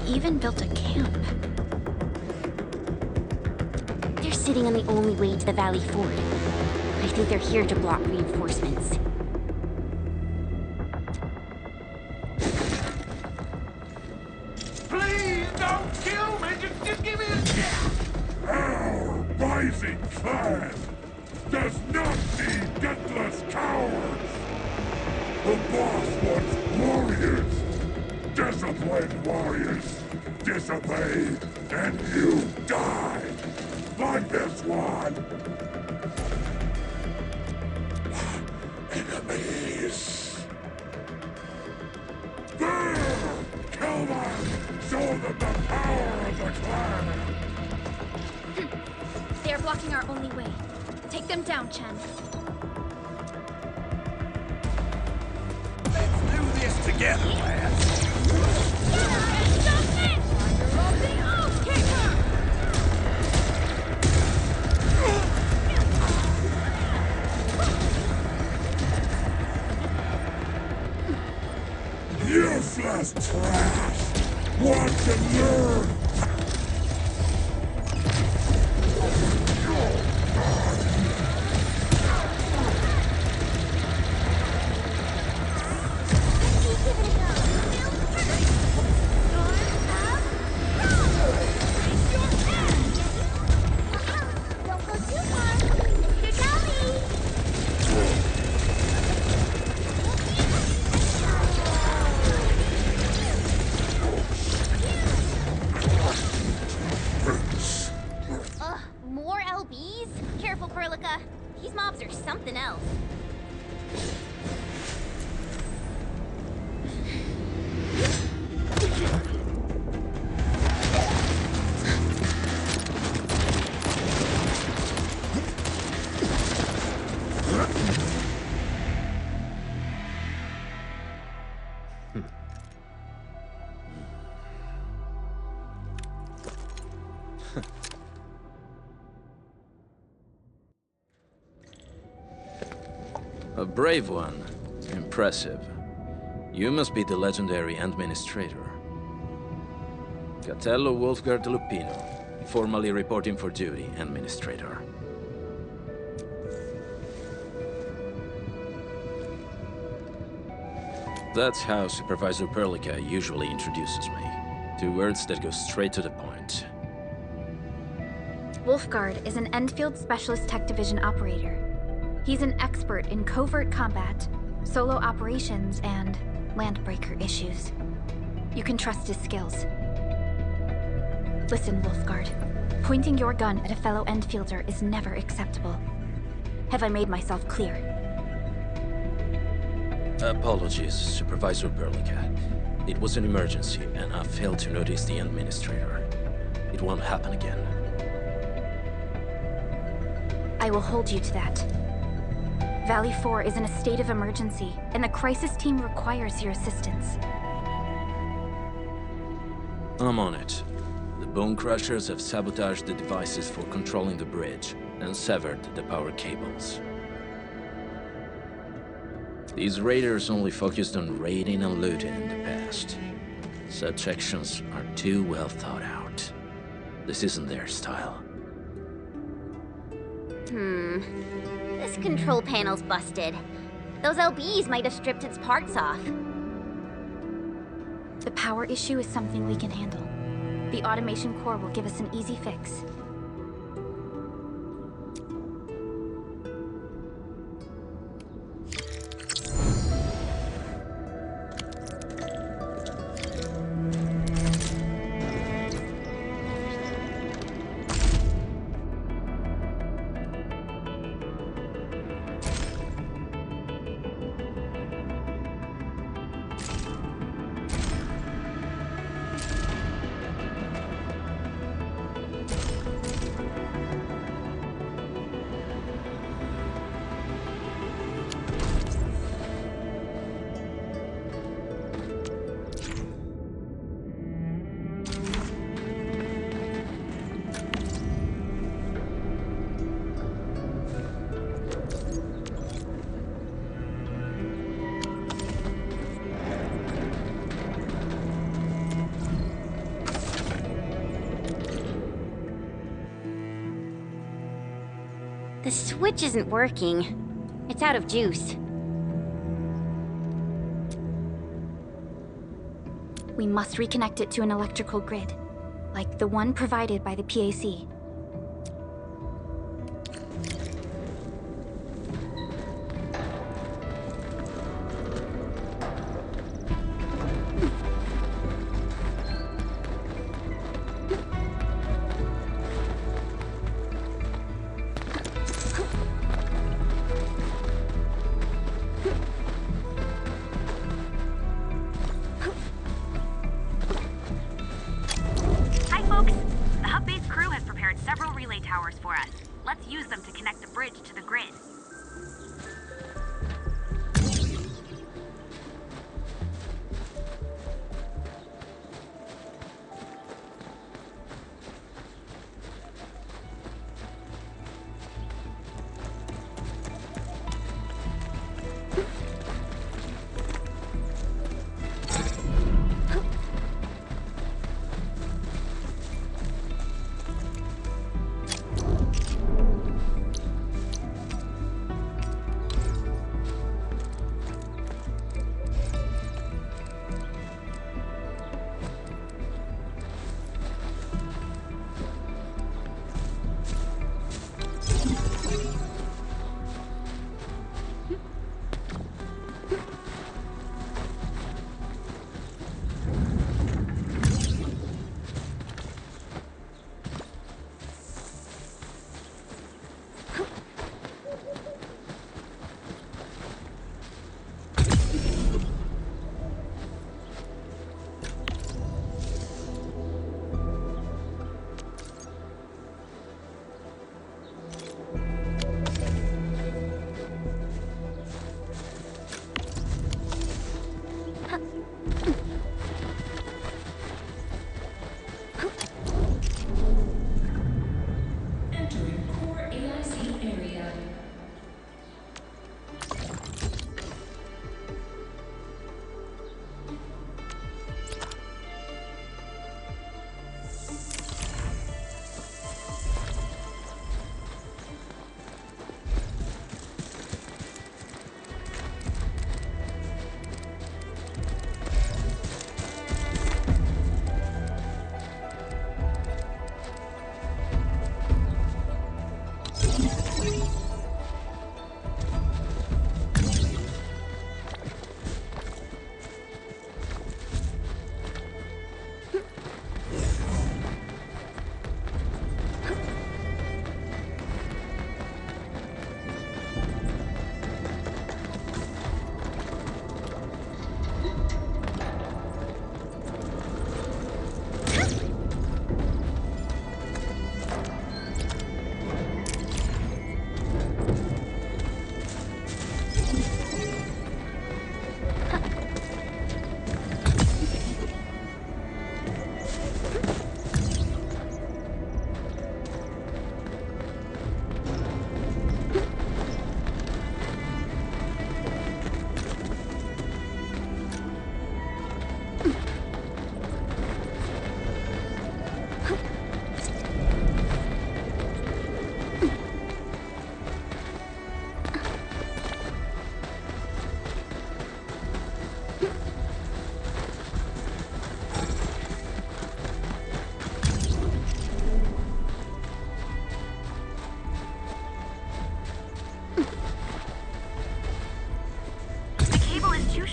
Even built a camp. They're sitting on the only way to the Valley Ford. I think they're here to block reinforcements. Please don't kill me! Just give me a chance! Our rising clan does not need gutless cowards! The boss wants warriors! Disciplined warriors! Disobey, and you die! Like this one! Enemies! There! Kill them! Show them the power of the clan! They're blocking our only way. Take them down, Chen. Let's do this together, lads! Useless trash! Want to learn? These mobs are something else. A brave one. Impressive. You must be the legendary administrator. Catello Wolfgard Lupino, formally reporting for duty, administrator. That's how Supervisor Perlica usually introduces me. 2 words that go straight to the point. Wolfgard is an Endfield Specialist Tech Division operator. He's an expert in covert combat, solo operations, and landbreaker issues. You can trust his skills. Listen, Wolfgard. Pointing your gun at a fellow Endfielder is never acceptable. Have I made myself clear? Apologies, Supervisor Perlica. It was an emergency, and I failed to notice the administrator. It won't happen again. I will hold you to that. Valley 4 is in a state of emergency, and the crisis team requires your assistance. I'm on it. The Bone Crushers have sabotaged the devices for controlling the bridge. and severed the power cables. These raiders only focused on raiding and looting in the past. Such actions are too well thought out. This isn't their style. This control panel's busted. Those LBs might have stripped its parts off. The power issue is something we can handle. The automation core will give us an easy fix. The switch isn't working. It's out of juice. We must reconnect it to an electrical grid, like the one provided by the PAC. Hi, folks. The hub base crew has prepared several relay towers for us. Let's use them to connect the bridge to the grid.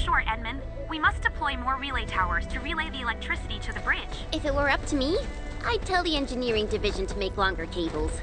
short, Edmund. We must deploy more relay towers to relay the electricity to the bridge. If it were up to me, I'd tell the engineering division to make longer cables.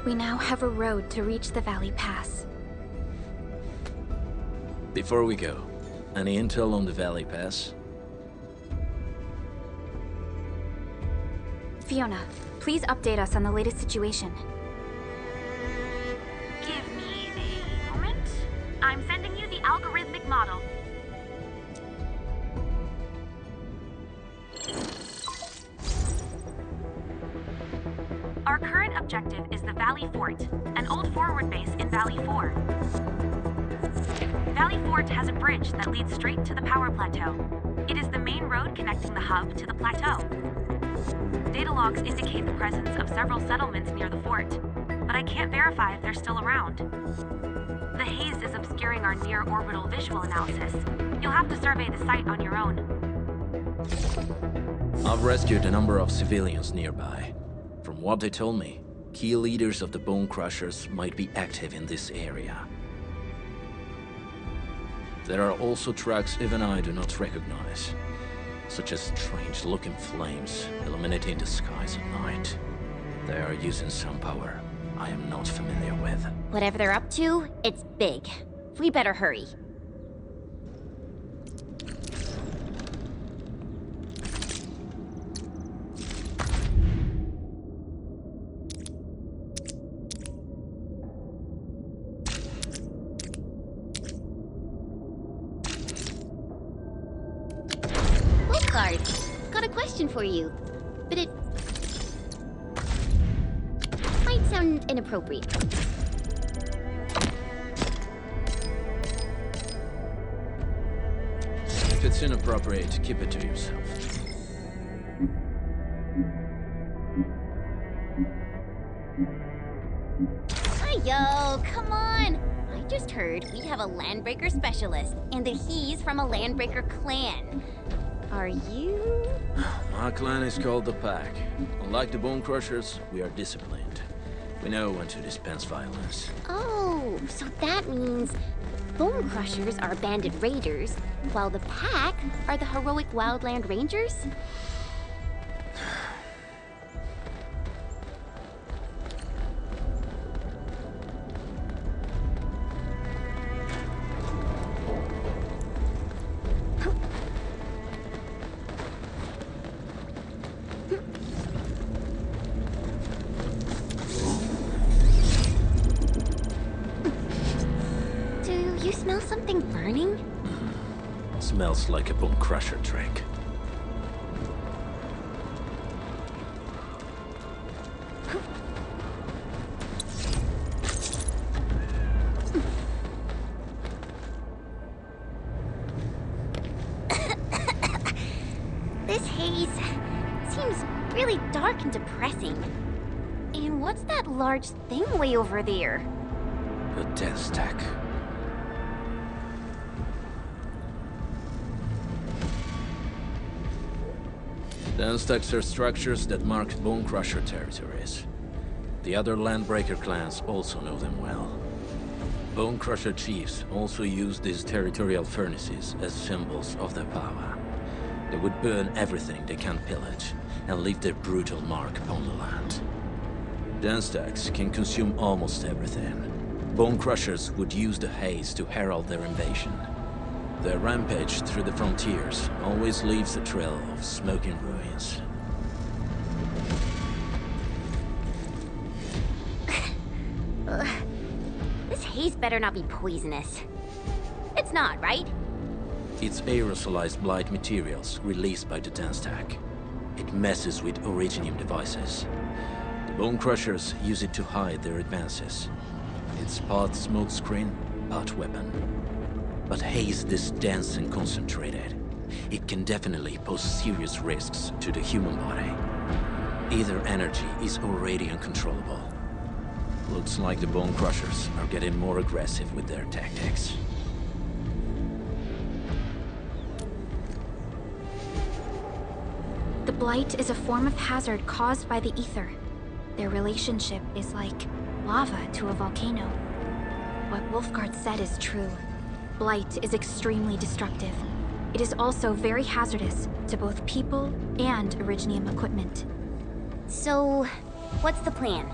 We now have a road to reach the Valley Pass. Before we go, any intel on the Valley Pass? Fiona, please update us on the latest situation. Give me a moment. I'm sending you the algorithmic model. Our current objective is the Valley Fort, an old forward base in Valley 4. Valley Fort has a bridge that leads straight to the power plateau. It is the main road connecting the hub to the plateau. Data logs indicate the presence of several settlements near the fort, but I can't verify if they're still around. The haze is obscuring our near-orbital visual analysis. You'll have to survey the site on your own. I've rescued a number of civilians nearby. From what they told me, key leaders of the Bone Crushers might be active in this area. There are also tracks even I do not recognize, such as strange-looking flames illuminating the skies at night. They are using some power I am not familiar with. Whatever they're up to, it's big. We better hurry. Got a question for you, but it might sound inappropriate. If it's inappropriate, keep it to yourself. Hi-yo, come on! I just heard we have a Landbreaker specialist, and that he's from a Landbreaker clan. Are you? My clan is called the Pack. Unlike the Bone Crushers, we are disciplined. We know when to dispense violence. Oh, so that means Bone Crushers are bandit raiders, while the Pack are the heroic Wildland Rangers? You smell something burning? Smells like a Bone Crusher drink. This haze seems really dark and depressing. And what's that large thing way over there? A death stack. Then stacks are structures that mark Bone Crusher territories. The other Landbreaker clans also know them well. Bone Crusher chiefs also use these territorial furnaces as symbols of their power. They would burn everything they can pillage and leave their brutal mark upon the land. Den stacks can consume almost everything. Bone Crushers would use the haze to herald their invasion. Their rampage through the frontiers always leaves a trail of smoking ruins. This haze better not be poisonous. It's not, right? It's aerosolized blight materials released by the Denstack. It messes with Originium devices. The Bone Crushers use it to hide their advances. It's part smokescreen, part weapon. But haze this dense and concentrated. It can definitely pose serious risks to the human body. Either energy is already uncontrollable. Looks like the Bone Crushers are getting more aggressive with their tactics. The Blight is a form of hazard caused by the ether. Their relationship is like lava to a volcano. What Wolfguard said is true. Blight is extremely destructive. It is also very hazardous to both people and Originium equipment. So, what's the plan?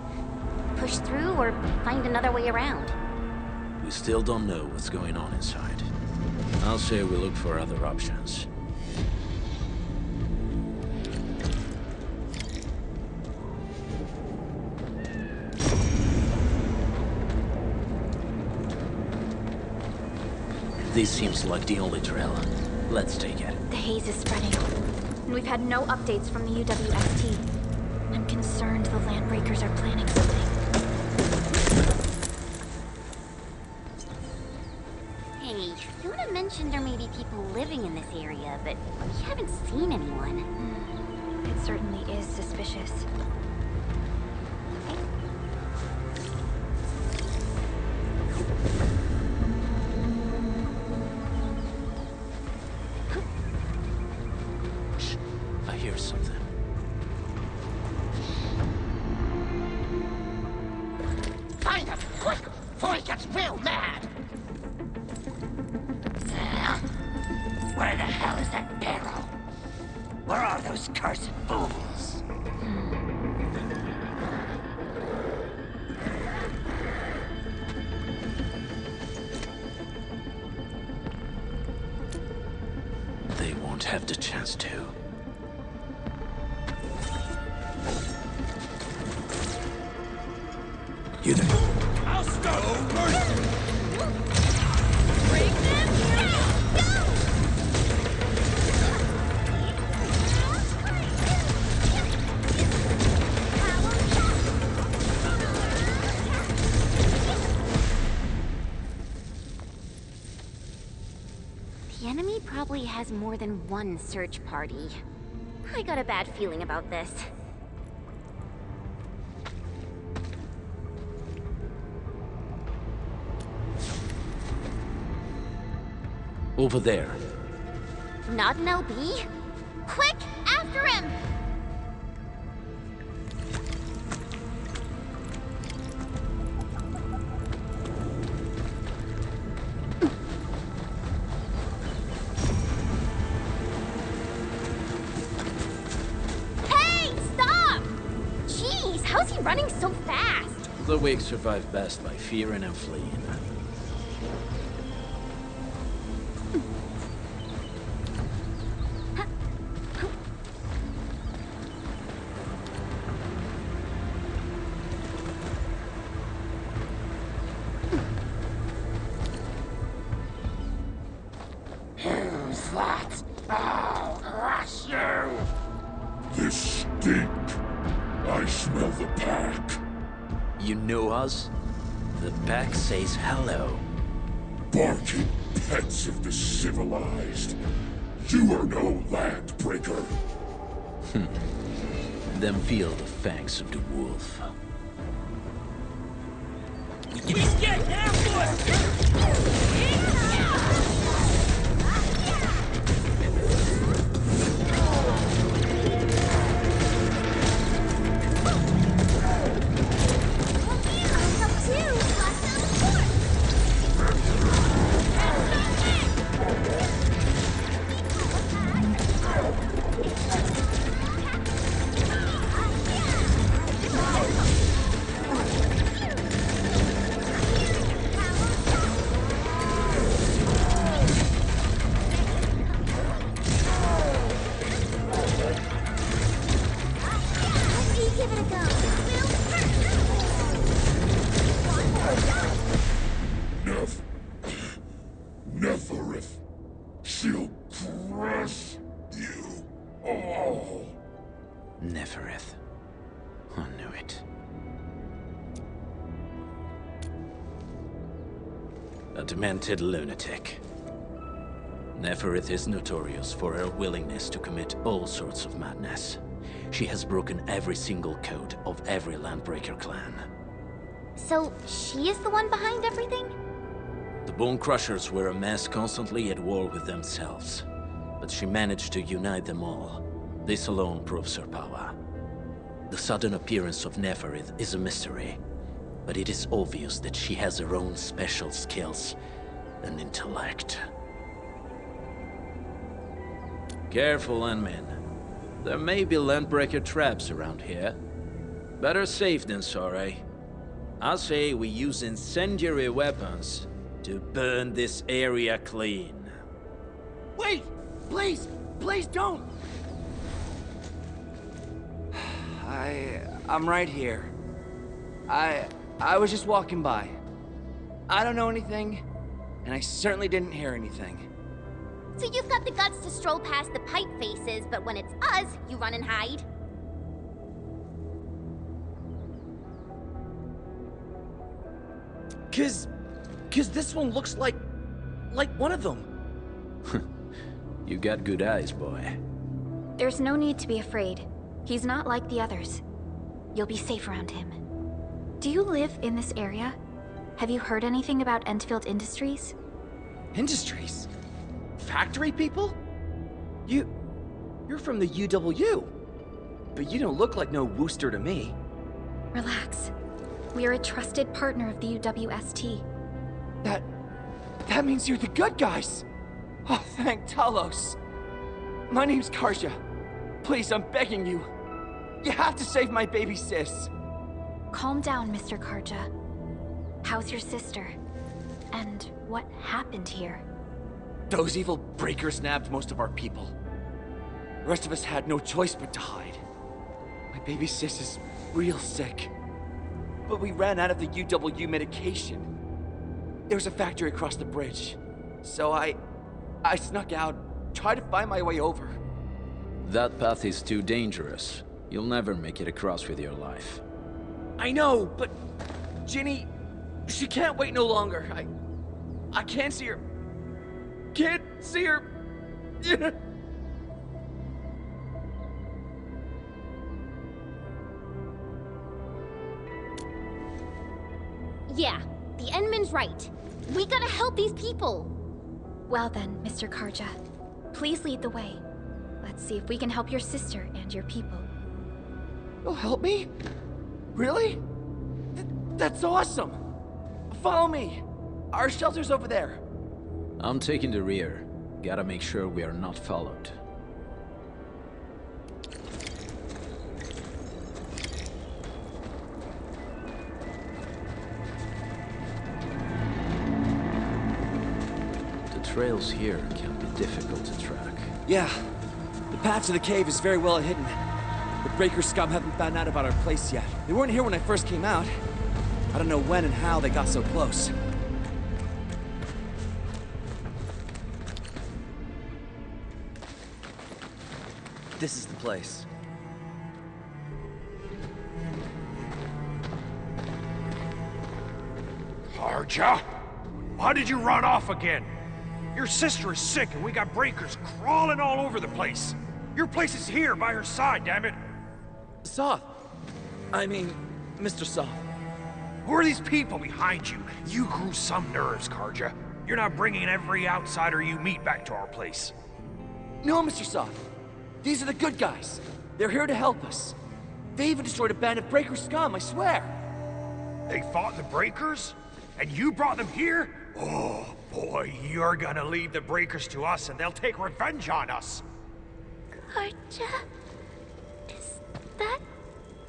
Push through or find another way around? We still don't know what's going on inside. I'll say we look for other options. This seems like the only trail. Let's take it. The haze is spreading, and we've had no updates from the UWST. I'm concerned the Landbreakers are planning something. Hey, Fiona mentioned there may be people living in this area, but we haven't seen anyone. It certainly is suspicious. I hear something. Find him, quick, before he gets real mad! Where the hell is that barrel? Where are those cursed fools? They won't have the chance to. You there? I'll stop! No mercy! Break them down! Go! The enemy probably has more than one search party. I got a bad feeling about this. Over there. Not an LB? Quick, after him! Hey, stop! Jeez, how's he running so fast? The weak survive best by fearing and fleeing. Who's that? I'll crush you! This stink! I smell the pack. You know us? The pack says hello. Barking pets of the civilized. You are no Landbreaker. Then feel the fangs of the wolf. He's getting ambushed! Neferith. She'll crush you all. Neferith. I knew it. A demented lunatic. Neferith is notorious for her willingness to commit all sorts of madness. She has broken every single code of every Landbreaker clan. So, she is the one behind everything? The Bone Crushers were a mess constantly at war with themselves. But she managed to unite them all. This alone proves her power. The sudden appearance of Neferith is a mystery. But it is obvious that she has her own special skills and intellect. Careful, Landmen. There may be Landbreaker traps around here. Better safe than sorry. I say we use incendiary weapons to burn this area clean. Wait! Please! Please don't! I'm right here. I was just walking by. I don't know anything, and I certainly didn't hear anything. So you've got the guts to stroll past the pipe faces, but when it's us, you run and hide? Cause this one looks like one of them. You got good eyes, boy. There's no need to be afraid. He's not like the others. You'll be safe around him. Do you live in this area? Have you heard anything about Endfield Industries? Industries? Factory people? You're from the UW. But you don't look like no Wooster to me. Relax. We are a trusted partner of the UWST. That means you're the good guys. Oh, thank Talos. My name's Karja. Please, I'm begging you. You have to save my baby sis. Calm down, Mr. Karja. How's your sister? And what happened here? Those evil breakers nabbed most of our people. The rest of us had no choice but to hide. My baby sis is real sick. But we ran out of the UW medication. There was a factory across the bridge. So I snuck out, tried to find my way over. That path is too dangerous. You'll never make it across with your life. I know, but Ginny, she can't wait no longer. I can't see her. Can't see her. Yeah, the Endman's right. We gotta help these people. Well then, Mr. Karja, please lead the way. Let's see if we can help your sister and your people. You'll help me? Really? That's awesome! Follow me! Our shelter's over there. I'm taking the rear. Gotta make sure we are not followed. The trails here can be difficult to track. Yeah. The path to the cave is very well hidden. The Breaker scum haven't found out about our place yet. They weren't here when I first came out. I don't know when and how they got so close. This is the place. Karja? Why did you run off again? Your sister is sick and we got breakers crawling all over the place. Your place is here by her side, damn it. Soth. I mean, Mr. Soth. Who are these people behind you? You grew some nerves, Karja. You're not bringing every outsider you meet back to our place. No, Mr. Soth. These are the good guys. They're here to help us. They even destroyed a band of Breaker scum, I swear. They fought the breakers? And you brought them here? Oh, boy, you're gonna leave the breakers to us and they'll take revenge on us. Karja? Is that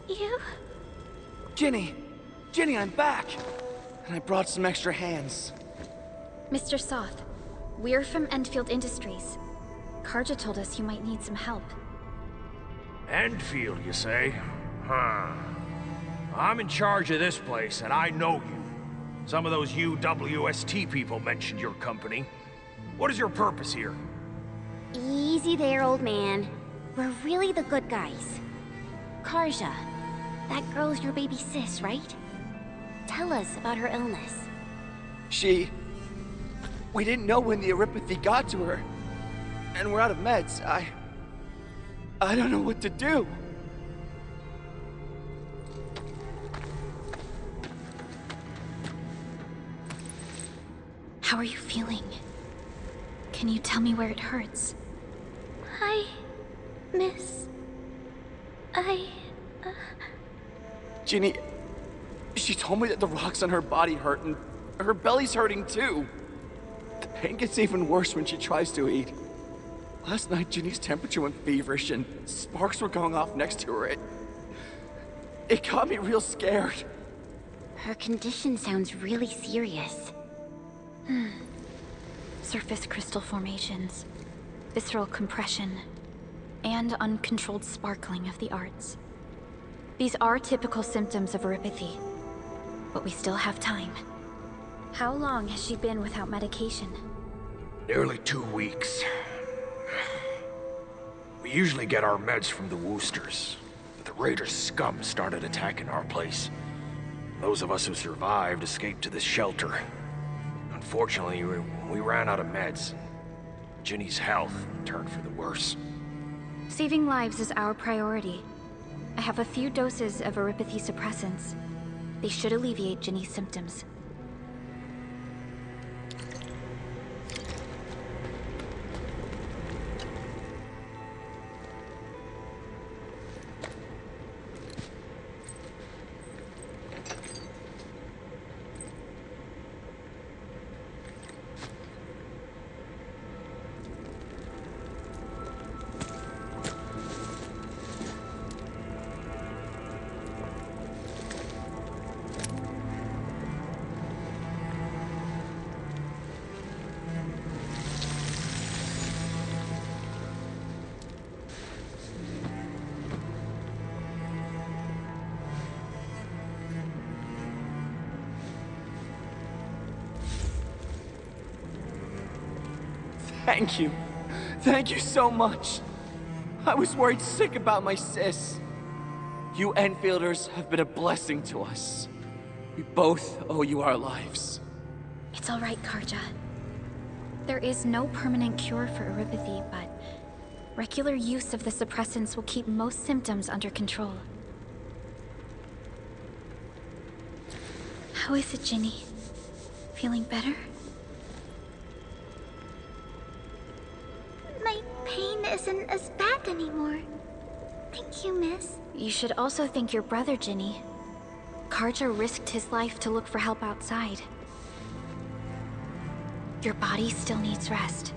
you? Ginny! Ginny, I'm back! And I brought some extra hands. Mr. Soth, we're from Endfield Industries. Karja told us you might need some help. Endfield, you say? Huh. I'm in charge of this place, and I know you. Some of those UWST people mentioned your company. What is your purpose here? Easy there, old man. We're really the good guys. Karja, that girl's your baby sis, right? Tell us about her illness. We didn't know when the Aripathy got to her. and we're out of meds. I don't know what to do. How are you feeling? Can you tell me where it hurts? Hi, miss. Ginny, she told me that the rocks on her body hurt and her belly's hurting too. The pain gets even worse when she tries to eat. Last night, Ginny's temperature went feverish and sparks were going off next to her. It got me real scared. Her condition sounds really serious. Surface crystal formations, visceral compression, and uncontrolled sparkling of the arts. These are typical symptoms of neuropathy, but we still have time. How long has she been without medication? Nearly 2 weeks. We usually get our meds from the Woosters, but the Raiders' scum started attacking our place. Those of us who survived escaped to this shelter. Unfortunately, we ran out of meds. Ginny's health turned for the worse. Saving lives is our priority. I have a few doses of neuropathy suppressants. They should alleviate Ginny's symptoms. Thank you. Thank you so much. I was worried sick about my sis. You Enfielders have been a blessing to us. We both owe you our lives. It's all right, Karja. There is no permanent cure for neuropathy, but regular use of the suppressants will keep most symptoms under control. How is it, Ginny? Feeling better? My pain isn't as bad anymore. Thank you, miss. You should also thank your brother, Ginny. Karja risked his life to look for help outside. Your body still needs rest.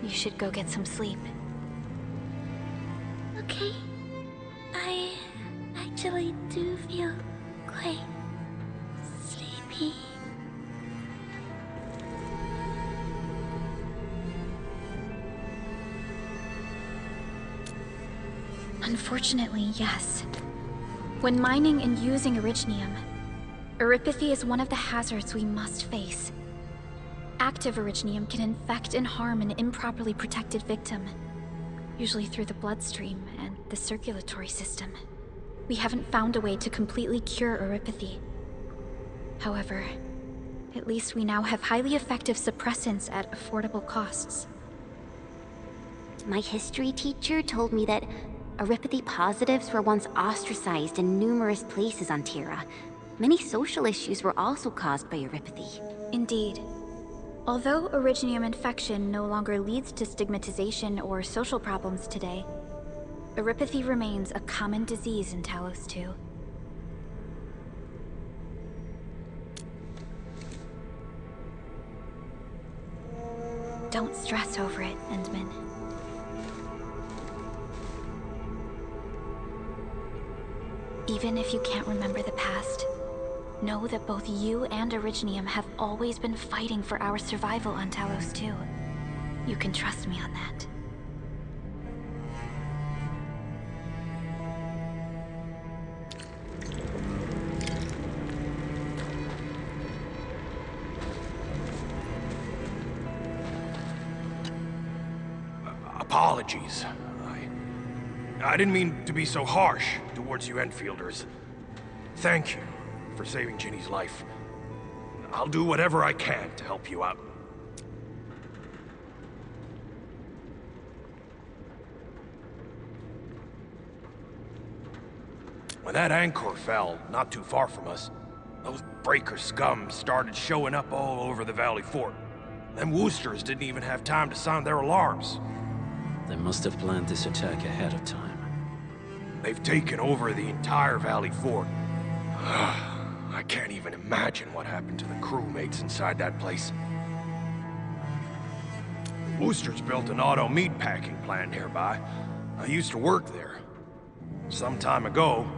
You should go get some sleep. Okay. I actually do feel quite sleepy. Unfortunately, yes. When mining and using originium, neuropathy is one of the hazards we must face. Active originium can infect and harm an improperly protected victim, usually through the bloodstream and the circulatory system. We haven't found a way to completely cure neuropathy. However, at least we now have highly effective suppressants at affordable costs. My history teacher told me that neuropathy positives were once ostracized in numerous places on Terra. Many social issues were also caused by neuropathy. Indeed. Although originium infection no longer leads to stigmatization or social problems today, neuropathy remains a common disease in Talos 2. Don't stress over it, Endman. Even if you can't remember the past, know that both you and Originium have always been fighting for our survival on Talos 2. You can trust me on that. Apologies. I didn't mean to be so harsh towards you Enfielders. Thank you for saving Ginny's life. I'll do whatever I can to help you out. When that anchor fell, not too far from us, those breaker scum started showing up all over the Valley Fort. Them Woosters didn't even have time to sound their alarms. They must have planned this attack ahead of time. They've taken over the entire Valley Fort. I can't even imagine what happened to the crewmates inside that place. The Woosters built an auto meatpacking plant nearby. I used to work there. Some time ago,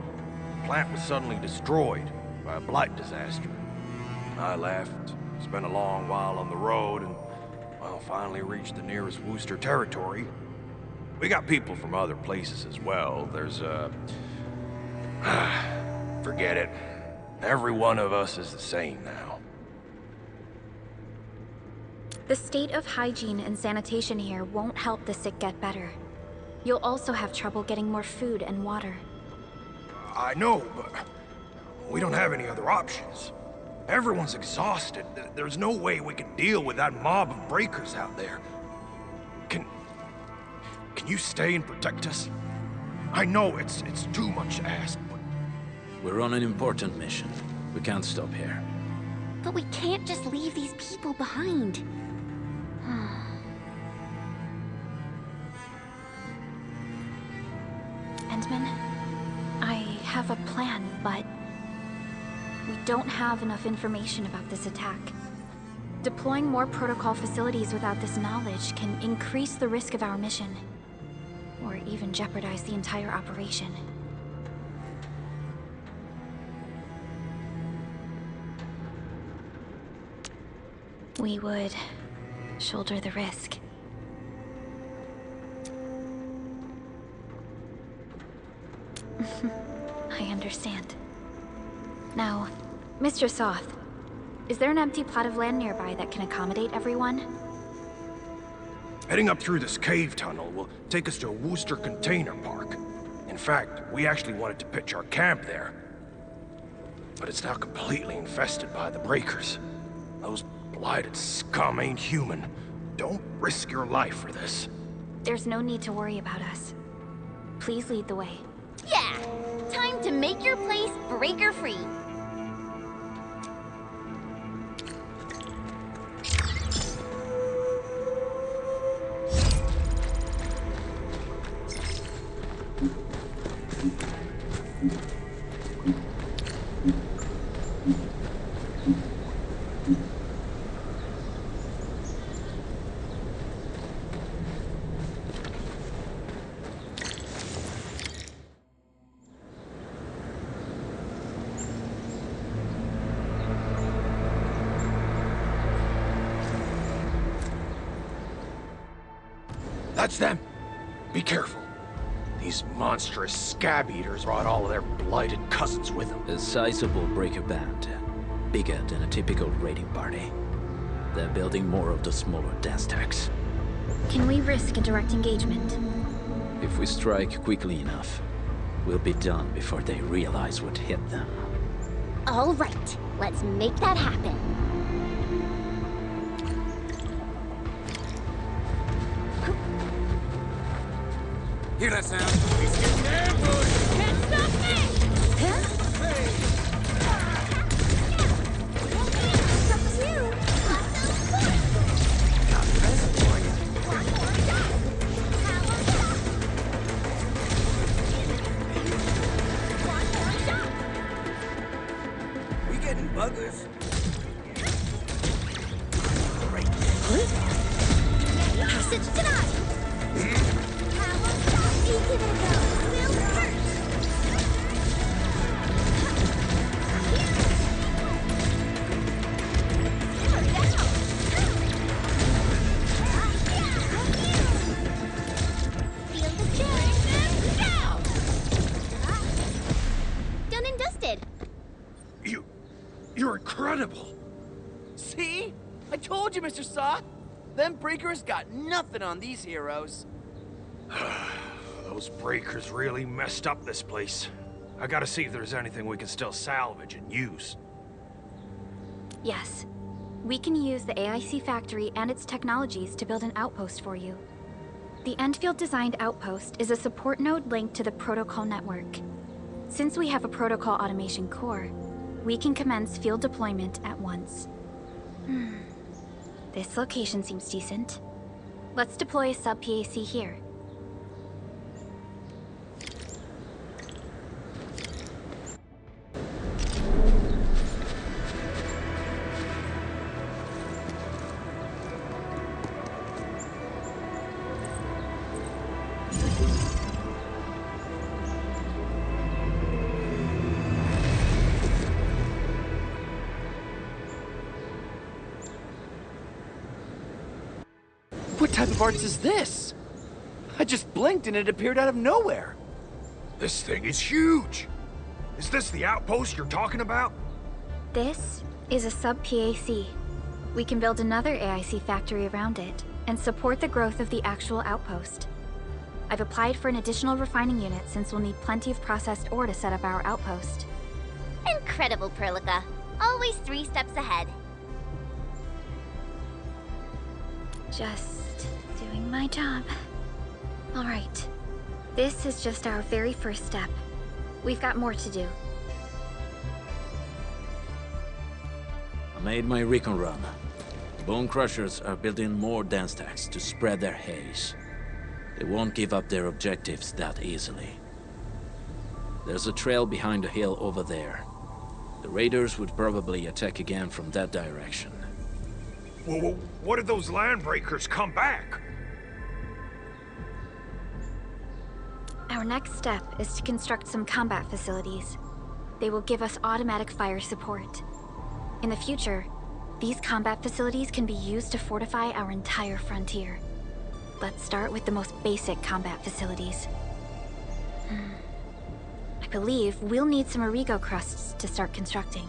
the plant was suddenly destroyed by a blight disaster. I left, spent a long while on the road, and, well, finally reached the nearest Wooster territory. We got people from other places as well. There's forget it. Every one of us is the same now. The state of hygiene and sanitation here won't help the sick get better. You'll also have trouble getting more food and water. I know, but we don't have any other options. Everyone's exhausted. There's no way we can deal with that mob of breakers out there. Can you stay and protect us? I know it's too much to ask, but... We're on an important mission. We can't stop here. But we can't just leave these people behind. Endman, I have a plan, but we don't have enough information about this attack. Deploying more protocol facilities without this knowledge can increase the risk of our mission, or even jeopardize the entire operation. We would shoulder the risk. I understand. Now, Mr. Soth, is there an empty plot of land nearby that can accommodate everyone? Heading up through this cave tunnel will take us to a Wooster container park. In fact, we actually wanted to pitch our camp there. But it's now completely infested by the breakers. Those blighted scum ain't human. Don't risk your life for this. There's no need to worry about us. Please lead the way. Yeah! Time to make your place breaker-free. That's them. Be careful. These monstrous scab-eaters brought all of their blighted cousins with them. A sizable breaker band. Bigger than a typical raiding party. They're building more of the smaller dance tanks. Can we risk a direct engagement? If we strike quickly enough, we'll be done before they realize what hit them. All right, let's make that happen. Hear that sound? He's getting ambushed! Can't stop me! We getting buggers? Passage denied! Give it a go. We'll first. Feel the change. Now. Done and dusted. You're incredible. See? I told you, Mr. Soth. Them breakers got nothing on these heroes. Those breakers really messed up this place. I gotta see if there's anything we can still salvage and use. Yes. We can use the AIC factory and its technologies to build an outpost for you. The Endfield designed outpost is a support node linked to the protocol network. Since we have a protocol automation core, we can commence field deployment at once. This location seems decent. Let's deploy a sub-PAC here. What type of arts is this? I just blinked and it appeared out of nowhere. This thing is huge! Is this the outpost you're talking about? This is a sub-PAC. We can build another AIC factory around it and support the growth of the actual outpost. I've applied for an additional refining unit since we'll need plenty of processed ore to set up our outpost. Incredible, Perlica. Always 3 steps ahead. Just doing my job. All right. This is just our very first step. We've got more to do. I made my recon run. Bone Crushers are building more dance stacks to spread their haze. They won't give up their objectives that easily. There's a trail behind the hill over there. The raiders would probably attack again from that direction. Well, what if those landbreakers come back? Our next step is to construct some combat facilities. They will give us automatic fire support. In the future, these combat facilities can be used to fortify our entire frontier. Let's start with the most basic combat facilities. I believe we'll need some Origo crusts to start constructing.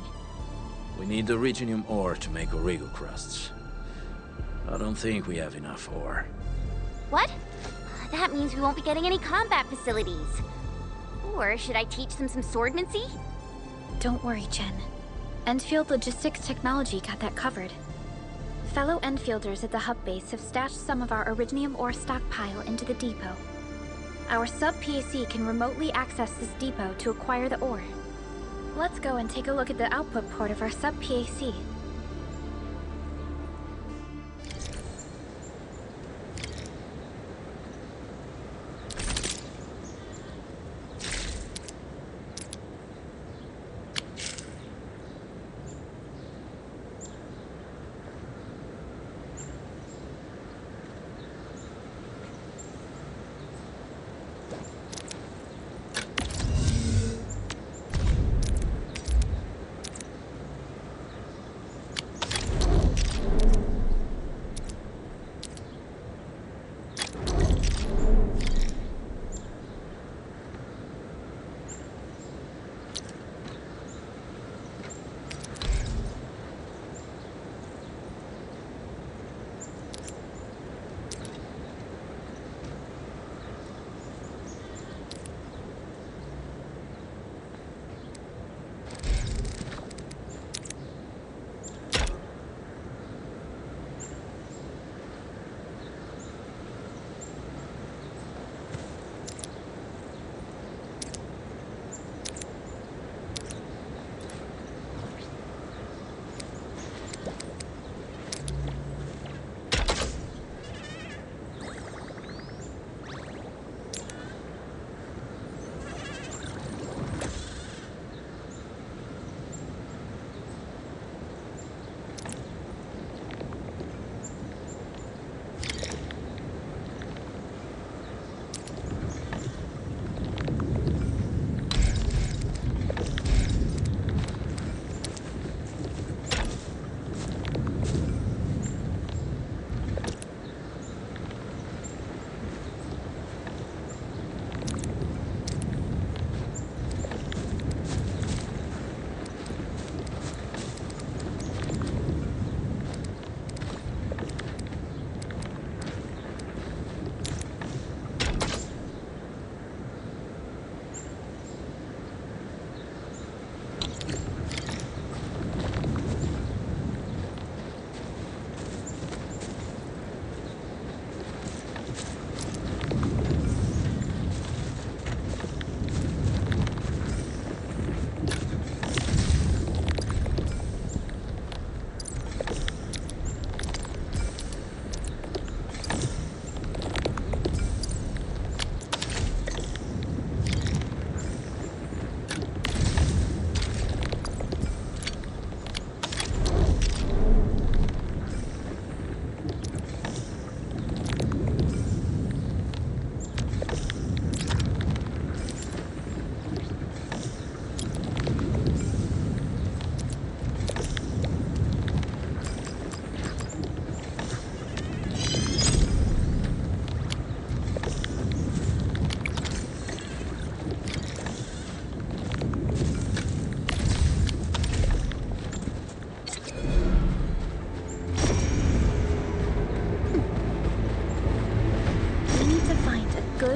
We need the Reginium ore to make Origo crusts. I don't think we have enough ore. What? That means we won't be getting any combat facilities. Or should I teach them some swordmancy? Don't worry, Chen. Endfield Logistics Technology got that covered. Fellow Endfielders at the hub base have stashed some of our Originium ore stockpile into the depot. Our sub-PAC can remotely access this depot to acquire the ore. Let's go and take a look at the output port of our sub-PAC.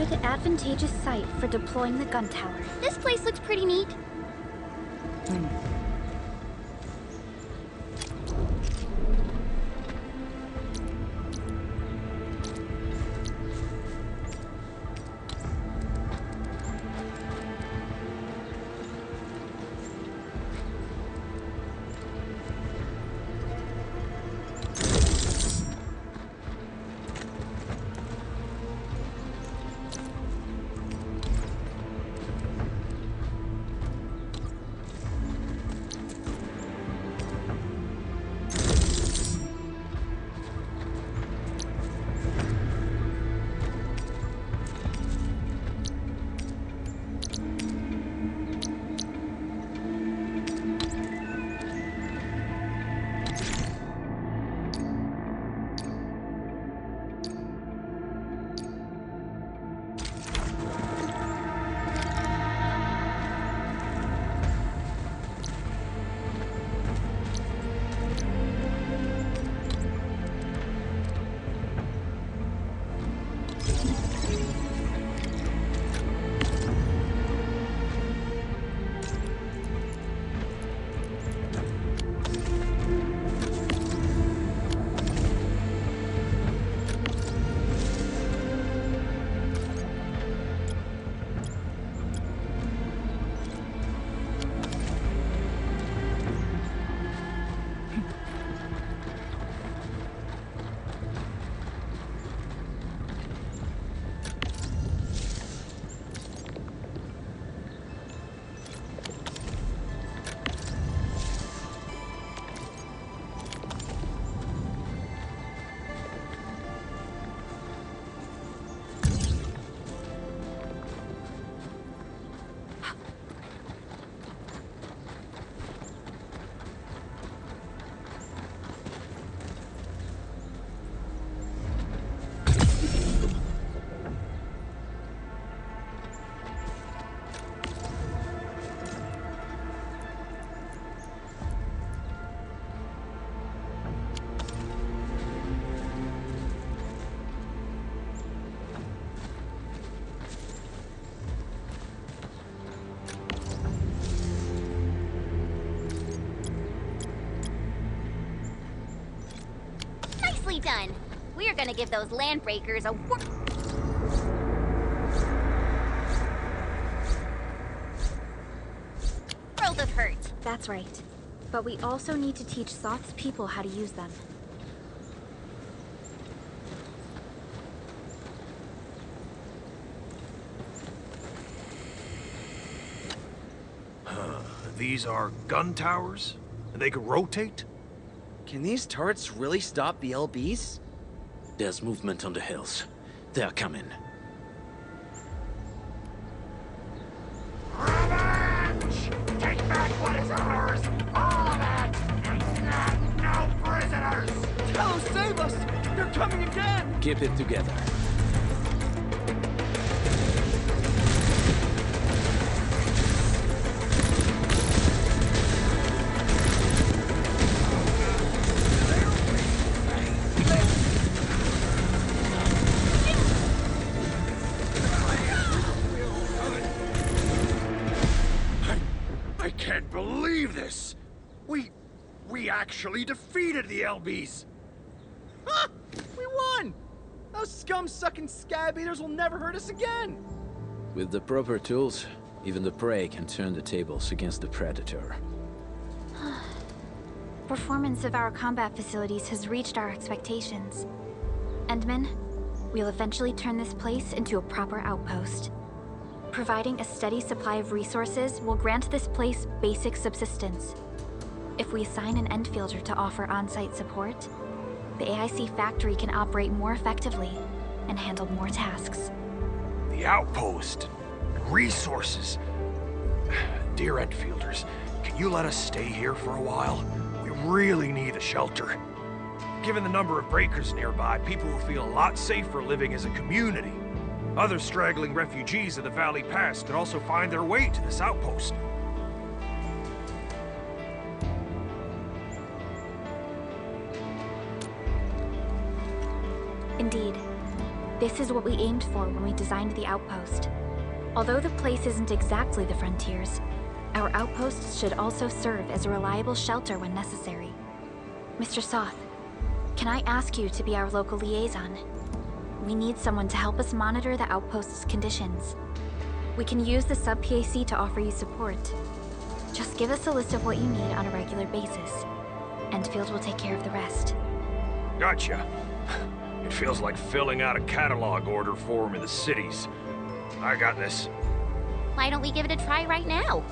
good, advantageous site for deploying the gun tower. This place looks pretty neat. Nicely done. We are gonna give those landbreakers a world of hurt. That's right. But we also need to teach Soth's people how to use them. These are gun towers? And they could rotate? Can these turrets really stop the LBs? There's movement on the hills. They're coming. Revenge! Take back what is ours! All of it! And no prisoners! Hello, save us! They're coming again! Keep it together. I can't believe this! We actually defeated the LBs! Ha! We won! Those scum-sucking scab eaters will never hurt us again! With the proper tools, even the prey can turn the tables against the predator. Performance of our combat facilities has reached our expectations. Endman, we'll eventually turn this place into a proper outpost. Providing a steady supply of resources will grant this place basic subsistence. If we assign an Endfielder to offer on-site support, the AIC factory can operate more effectively and handle more tasks. The outpost. Resources. Dear Endfielders, can you let us stay here for a while? We really need a shelter. Given the number of breakers nearby, people will feel a lot safer living as a community. Other straggling refugees of the Valley Pass could also find their way to this outpost. Indeed. This is what we aimed for when we designed the outpost. Although the place isn't exactly the frontiers, our outposts should also serve as a reliable shelter when necessary. Mr. Soth, can I ask you to be our local liaison? We need someone to help us monitor the outpost's conditions. We can use the sub-PAC to offer you support. Just give us a list of what you need on a regular basis. Endfield will take care of the rest. Gotcha. It feels like filling out a catalog order form in the cities. I got this. Why don't we give it a try right now?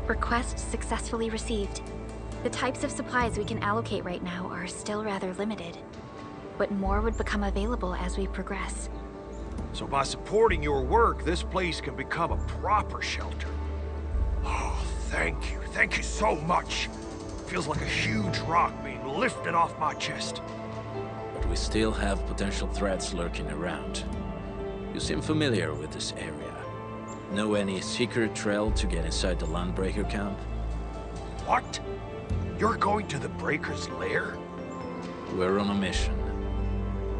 Request successfully received. The types of supplies we can allocate right now are still rather limited, but more would become available as we progress. So by supporting your work, this place can become a proper shelter. Oh, thank you. Thank you so much. Feels like a huge rock being lifted off my chest. But we still have potential threats lurking around. You seem familiar with this area. Know any secret trail to get inside the Landbreaker camp? What? You're going to the Breaker's lair? We're on a mission.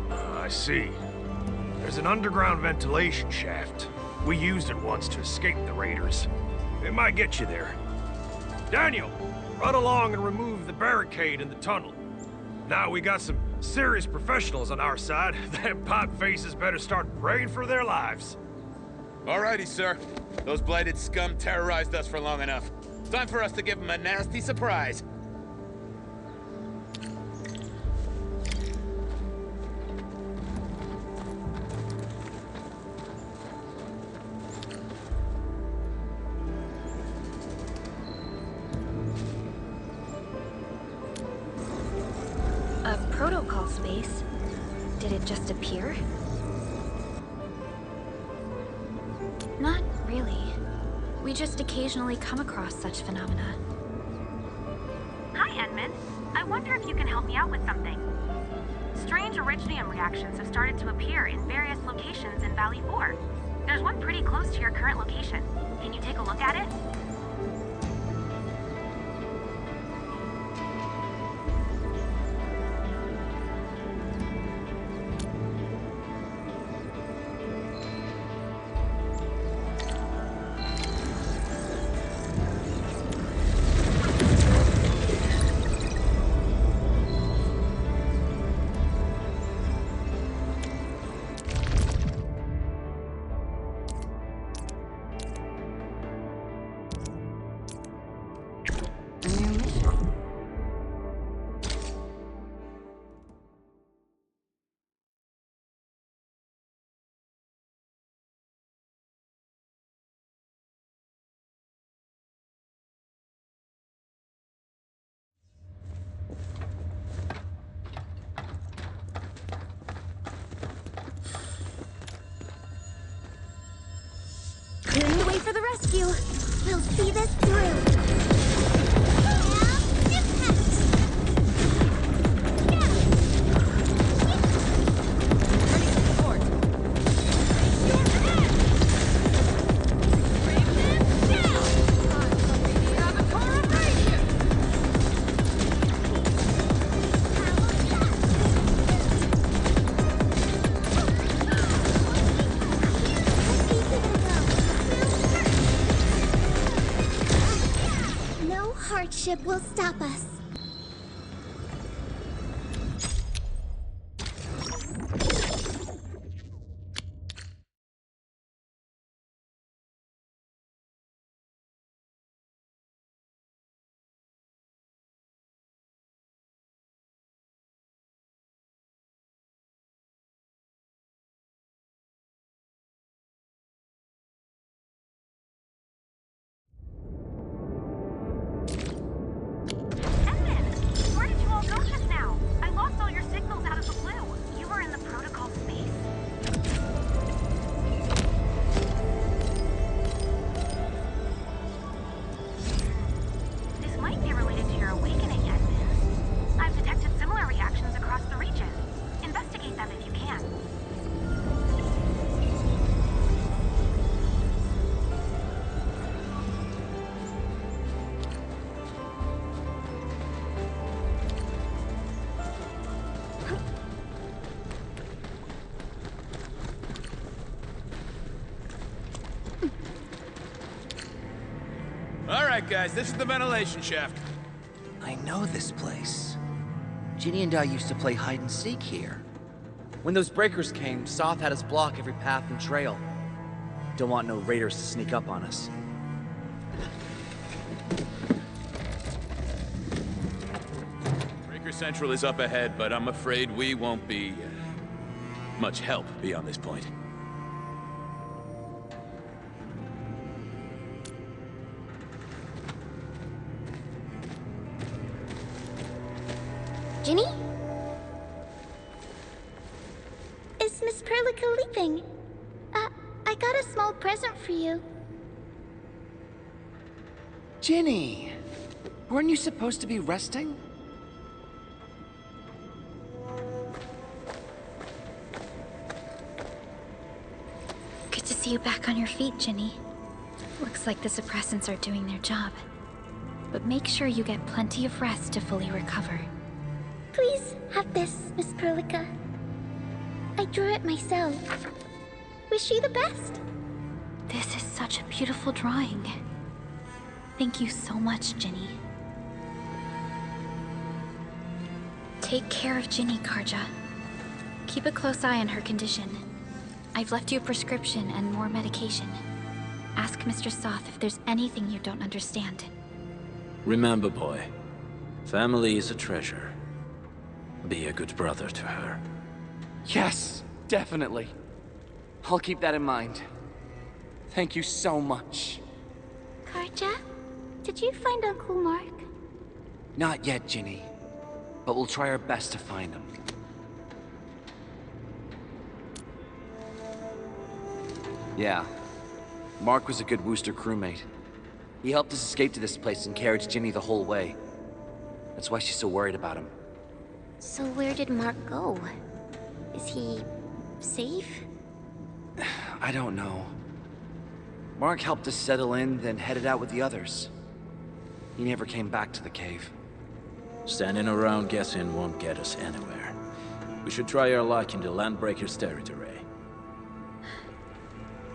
I see. There's an underground ventilation shaft. We used it once to escape the raiders. It might get you there. Daniel, run along and remove the barricade in the tunnel. Now we got some serious professionals on our side. Them pipe faces better start praying for their lives. Alrighty, sir. Those blighted scum terrorized us for long enough. Time for us to give them a nasty surprise. A protocol space? Did it just appear? Not really. We just occasionally come across such phenomena. Hi, Edmund. I wonder if you can help me out with something. Strange originium reactions have started to appear in various locations in Valley 4. There's one pretty close to your current location. Can you take a look at it? Clearing the way for the rescue. We'll see this through. No hardship will stop us. Where did you all go just now? I lost all your signals out of the blue. You were in the protocol space? This might be related to your awakening, Edmund. I've detected similar reactions across the region. Investigate them if you can. All right, guys, this is the ventilation shaft. I know this place. Ginny and I used to play hide and seek here. When those breakers came, Soth had us block every path and trail. Don't want no raiders to sneak up on us. Breaker Central is up ahead, but I'm afraid we won't be much help beyond this point. Ginny? Is Miss Perlica leaving? I got a small present for you. Ginny! Weren't you supposed to be resting? Good to see you back on your feet, Ginny. Looks like the suppressants are doing their job. But make sure you get plenty of rest to fully recover. Please have this, Miss Perlica. I drew it myself. Wish you the best. This is such a beautiful drawing. Thank you so much, Ginny. Take care of Ginny, Karja. Keep a close eye on her condition. I've left you a prescription and more medication. Ask Mr. Soth if there's anything you don't understand. Remember, boy, family is a treasure. Be a good brother to her. Yes, definitely. I'll keep that in mind. Thank you so much. Karja, did you find Uncle Mark? Not yet, Ginny. But we'll try our best to find him. Yeah. Mark was a good Wooster crewmate. He helped us escape to this place and carried Ginny the whole way. That's why she's so worried about him. So where did Mark go? Is he safe? I don't know. Mark helped us settle in, then headed out with the others. He never came back to the cave. Standing around guessing won't get us anywhere. We should try our luck in the Landbreaker's territory.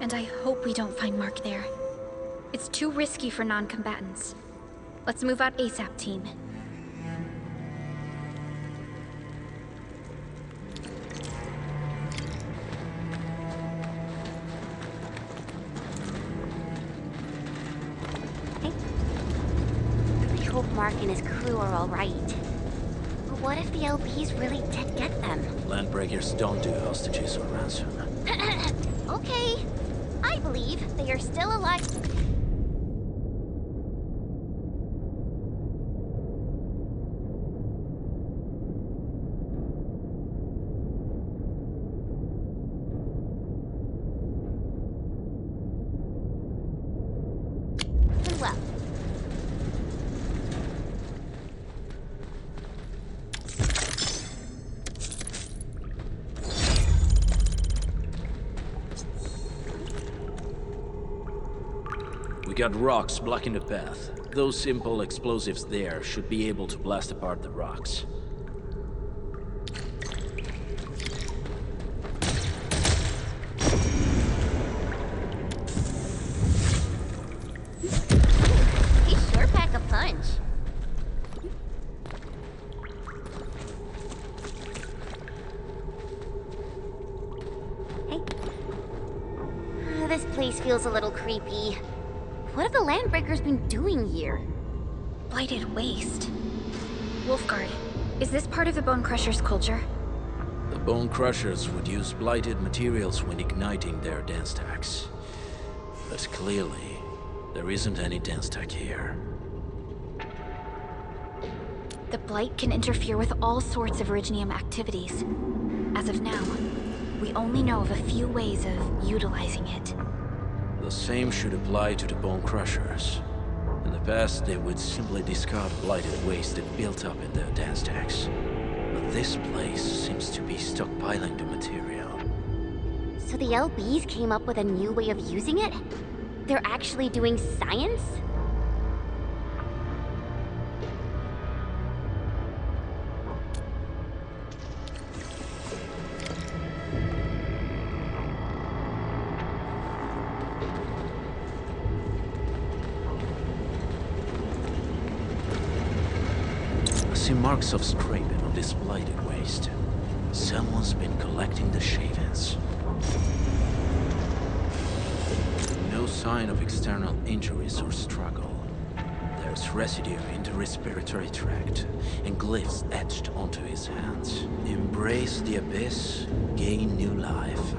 And I hope we don't find Mark there. It's too risky for non-combatants. Let's move out ASAP, team. I hope Mark and his crew are all right. But what if the LPs really did get them? Landbreakers don't do hostages or ransom. Okay. I believe they are still alive. got rocks blocking the path. Those simple explosives there should be able to blast apart the rocks. He sure pack a punch. Hey. This place feels a little creepy. What have the Landbreakers been doing here? Blighted waste. Wolfguard, is this part of the Bone Crusher's culture? The Bone Crushers would use blighted materials when igniting their dance stacks. But clearly, there isn't any dance stack here. The Blight can interfere with all sorts of Originium activities. As of now, we only know of a few ways of utilizing it. The same should apply to the Bone Crushers. In the past, they would simply discard blighted waste that built up in their dance stacks. But this place seems to be stockpiling the material. So the LBs came up with a new way of using it? They're actually doing science? I see marks of scraping on this blighted waste. Someone's been collecting the shavings. No sign of external injuries or struggle. There's residue in the respiratory tract, and glyphs etched onto his hands. Embrace the abyss, gain new life.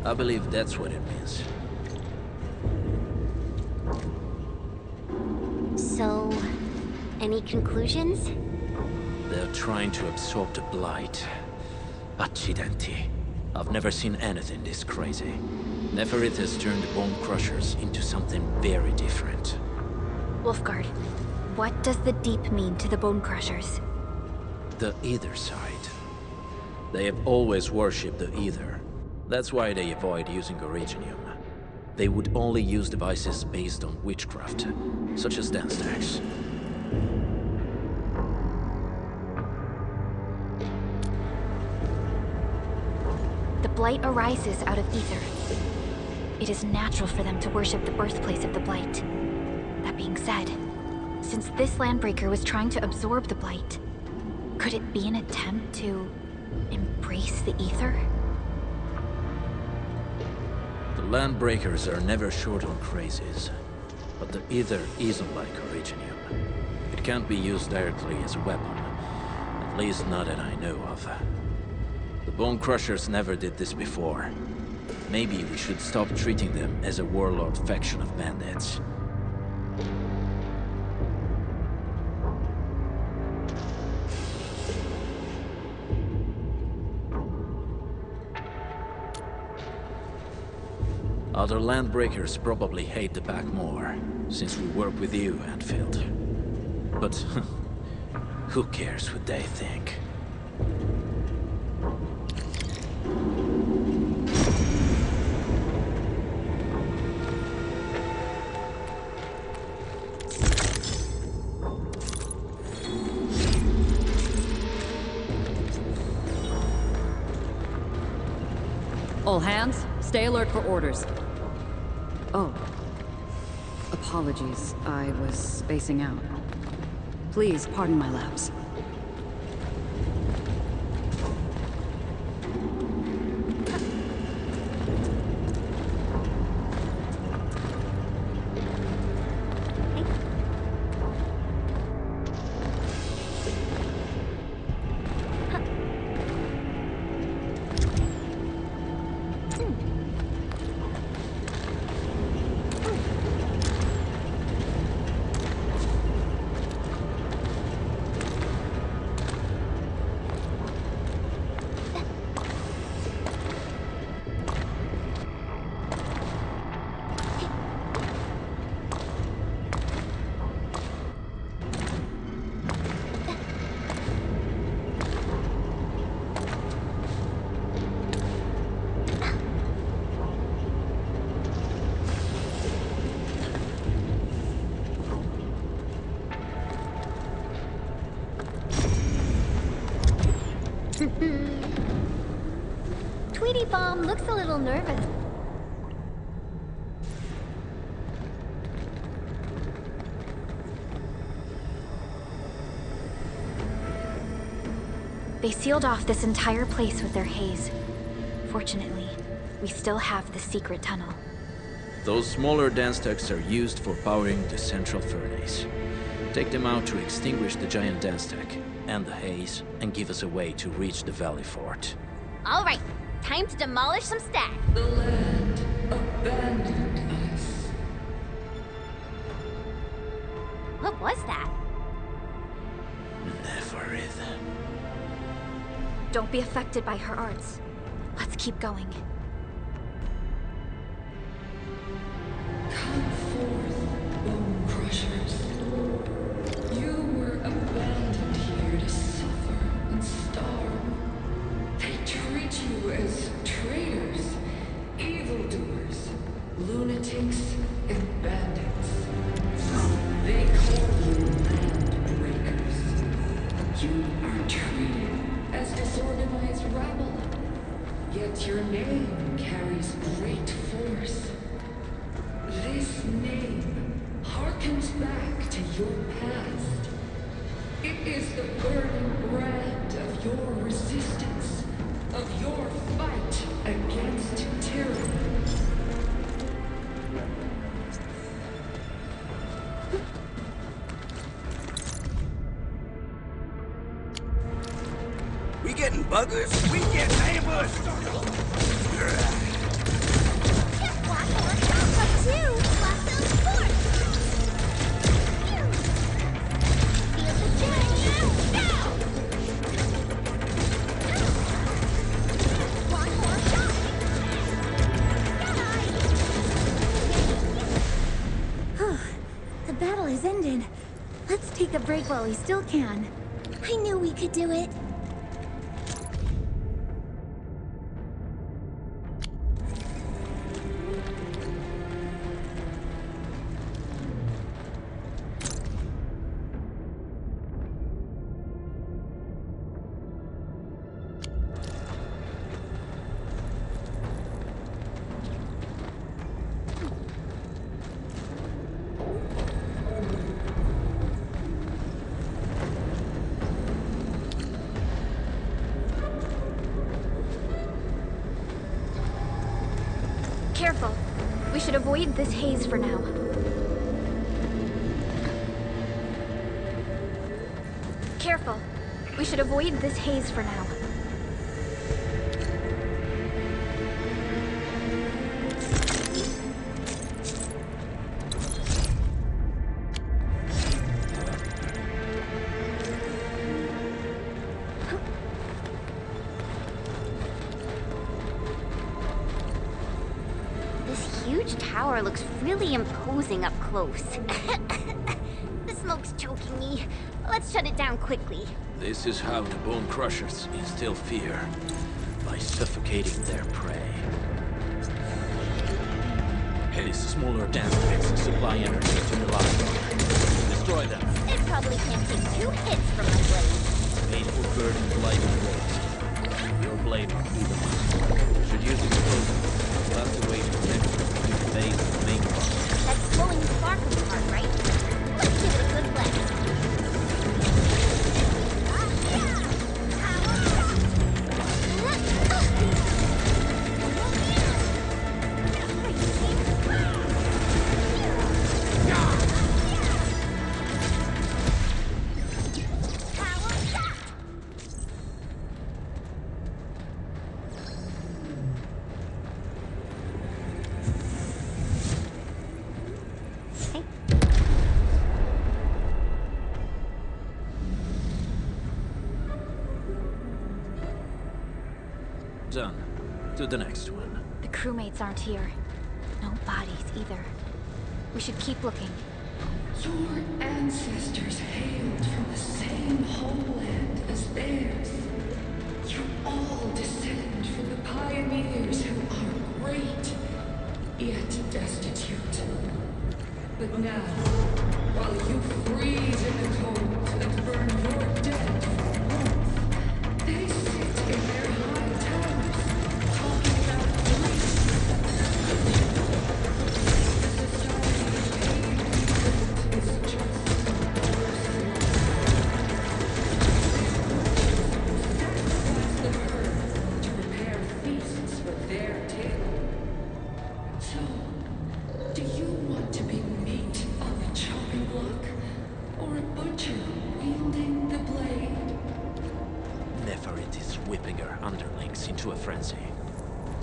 I believe that's what it means. So, any conclusions? They're trying to absorb the blight. Accidenti. I've never seen anything this crazy. Neferith has turned the Bone Crushers into something very different. Wolfguard, what does the Deep mean to the Bone Crushers? The Ether side. They have always worshipped the Ether. That's why they avoid using Originium. They would only use devices based on witchcraft, such as dance stacks. The Blight arises out of Ether. It is natural for them to worship the birthplace of the Blight. That being said, since this Landbreaker was trying to absorb the Blight, could it be an attempt to embrace the Ether? The Landbreakers are never short on crazes, but the Ether isn't like Originium. It can't be used directly as a weapon, at least not that I know of. The Bone Crushers never did this before. Maybe we should stop treating them as a warlord faction of bandits. Other Landbreakers probably hate the pack more, since we work with you, Endfield. But who cares what they think? All hands, stay alert for orders. Oh. Apologies, I was spacing out. Please pardon my lapse. Mom looks a little nervous. They sealed off this entire place with their haze. Fortunately, we still have the secret tunnel. Those smaller dance techs are used for powering the central furnace. Take them out to extinguish the giant dance tech and the haze, and give us a way to reach the Valley Fort. All right, time to demolish some stacks. The land abandoned us. What was that? Never. Don't be affected by her arts. Let's keep going. Come forth, bone crushers. You were abandoned here to suffer and starve. They treat you as traitors, evildoers, lunatics, and bandits. They call you land breakers. You are treated as disorganized rabble. Yet your name carries great force. This name harkens back to your past. It is the burning brand of your resistance, of your fight against tyranny. We getting buggers? We getting ambushed! The battle is ended. Let's take a break while we still can. I knew we could do it. Careful. We should avoid this haze for now. Careful. We should avoid this haze for now. Tower looks really imposing up close. The smoke's choking me. Let's shut it down quickly. This is how the Bone Crushers instill fear, by suffocating their prey. These smaller dance techs supply energy to the library. Destroy them. It probably can't take 2 hits from my blade. Painful burden of light and waste. Your blade will be the one. Should use explosives. That's the way to connect the base and main part. That's slowing the sparkling part, right? Let's give it a good blast. Done. To the next one. The crewmates aren't here. No bodies either. We should keep looking. Your ancestors hailed from the same homeland as theirs. You all descend from the pioneers who are great, yet destitute. But now, while you freeze in the cold and burn your dead for warmth, they sit in their high towers, talking about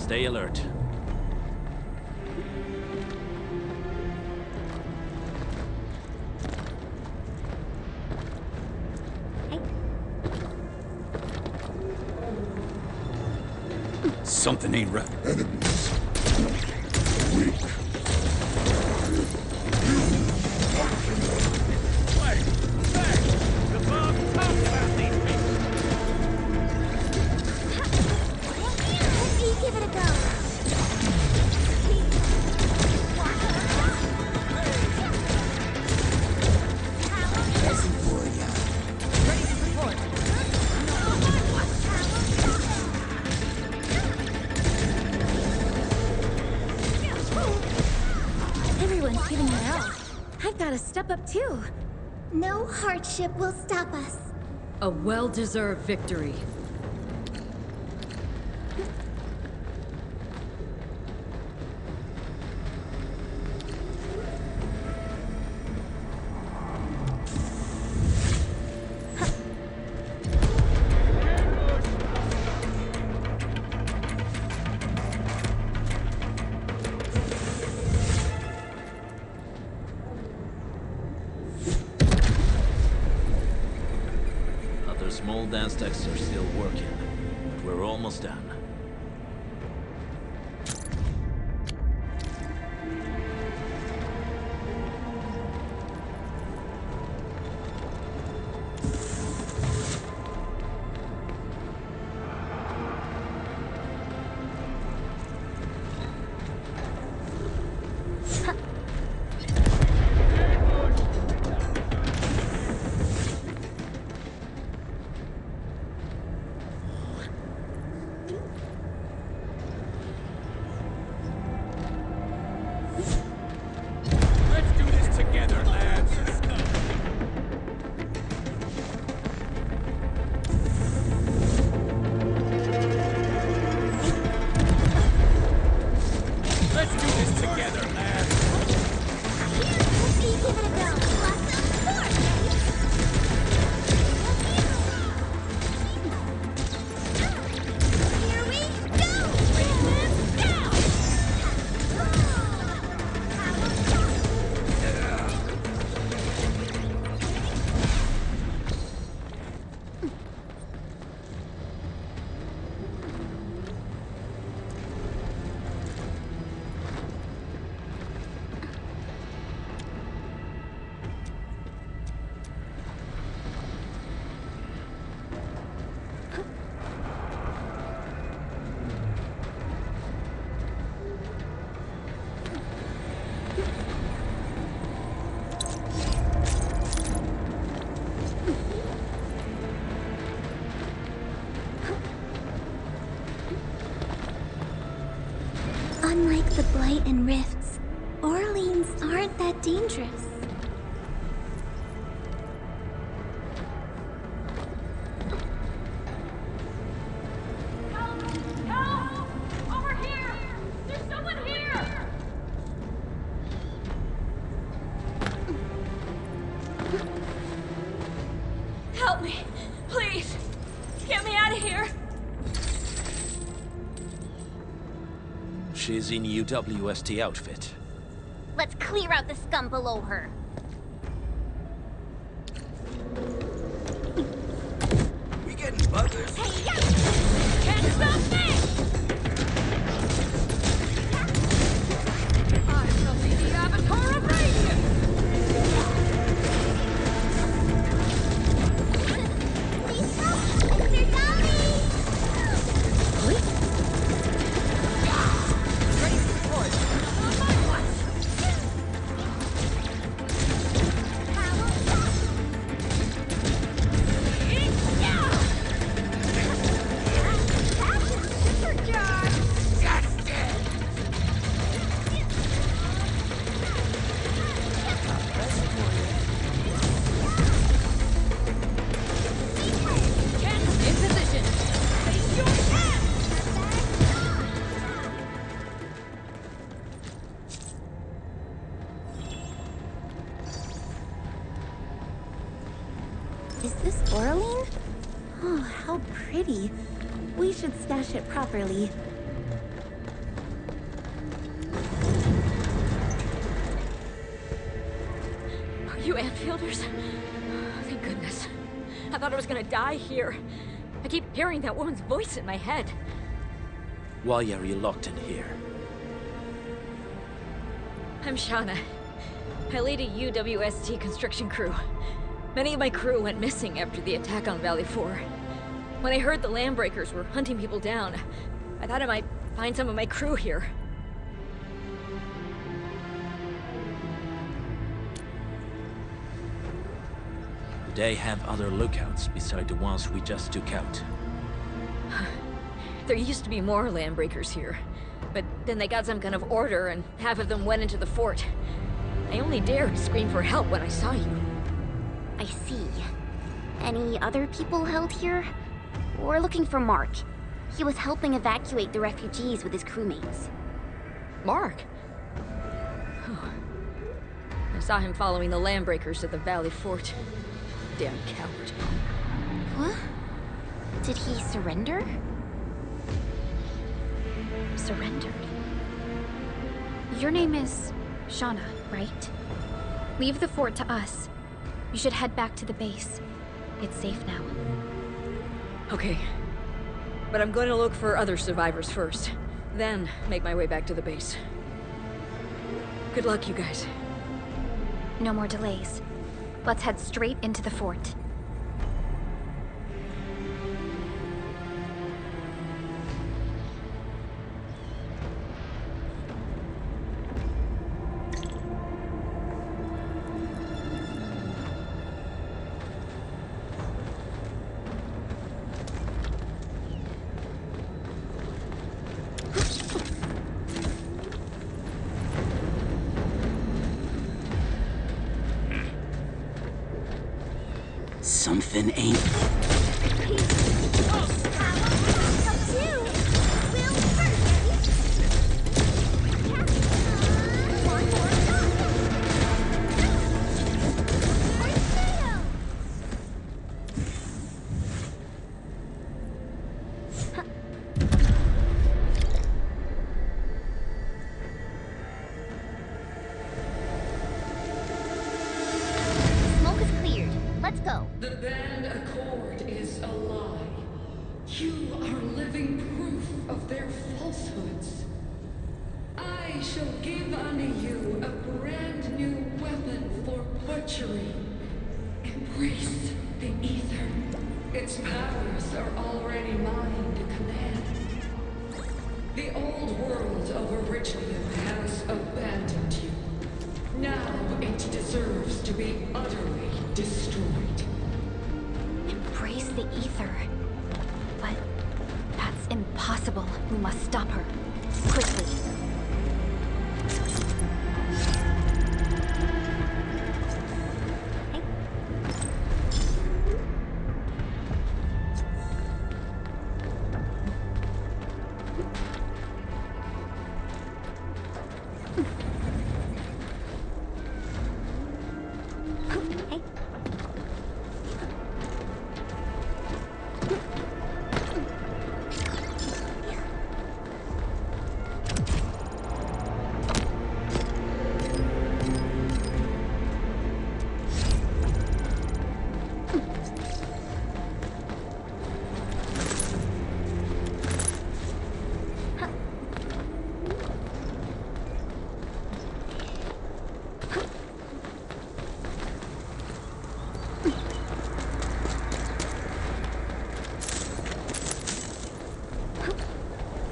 Stay alert. Something ain't right. Give it a go. Everyone's giving it all. I've got to step up too. No hardship will stop us. A well-deserved victory. Other small dance techs are still working, but we're almost done. Unlike the Blight and Rifts, Orleans aren't that dangerous. Help! Over here! There's someone here! Help me! Please! Get me out of here! She's in UWST outfit. Let's clear out the scum below her. We getting buggers? Can't stop me! I shall be the avatar of radiance! Is this Orlean? Oh, how pretty. We should stash it properly. Endfielders? Thank goodness. I thought I was gonna die here. I keep hearing that woman's voice in my head. Why are you locked in here? I'm Shauna. I lead a UWST construction crew. Many of my crew went missing after the attack on Valley 4. When I heard the Landbreakers were hunting people down, I thought I might find some of my crew here. They have other lookouts beside the ones we just took out. There used to be more Landbreakers here, but then they got some kind of order and half of them went into the fort. I only dared scream for help when I saw you. I see. Any other people held here? We're looking for Mark. He was helping evacuate the refugees with his crewmates. Mark? Oh. I saw him following the Landbreakers at the Valley Fort. Damn coward. What? Did he surrender? Surrendered. Your name is Shauna, right? Leave the fort to us. You should head back to the base. It's safe now. Okay. But I'm going to look for other survivors first. Then make my way back to the base. Good luck, you guys. No more delays. Let's head straight into the fort. Something ain't... Smoke is cleared. Let's go. The band accord is a lie. You are living proof of their falsehoods. I shall give unto you a brand new weapon for butchery. Embrace the ether. Its powers are already mine to command. The old world of Arichnium has abandoned you. Now it deserves to be utterly destroyed. Embrace the ether. But that's impossible. We must stop her. Quickly.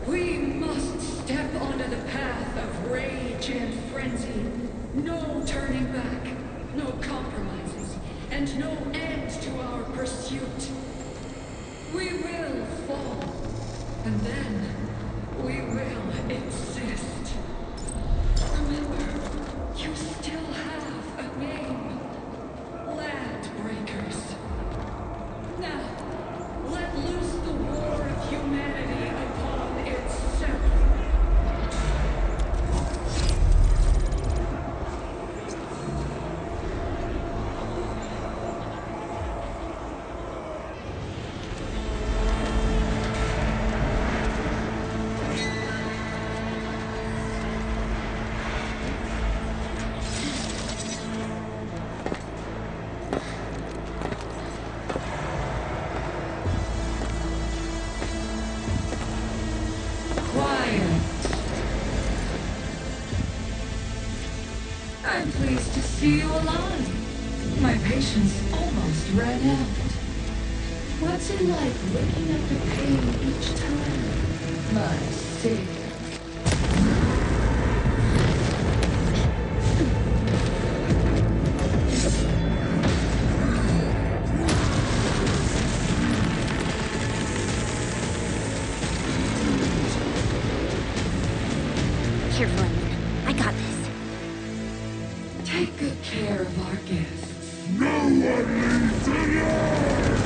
We must step onto the path of rage and frenzy. No turning back, no compromises, and no end to our pursuit. We will fall, and then we will exist. Remember, you still have a name. Landbreakers. Now, let loose the war of humanity upon itself. I'm pleased to see you alive. My patience almost ran out. What's it like looking at the pain each time? My savior. Careful, Ender. I got this. Take good care of our guests. No one leaves alive!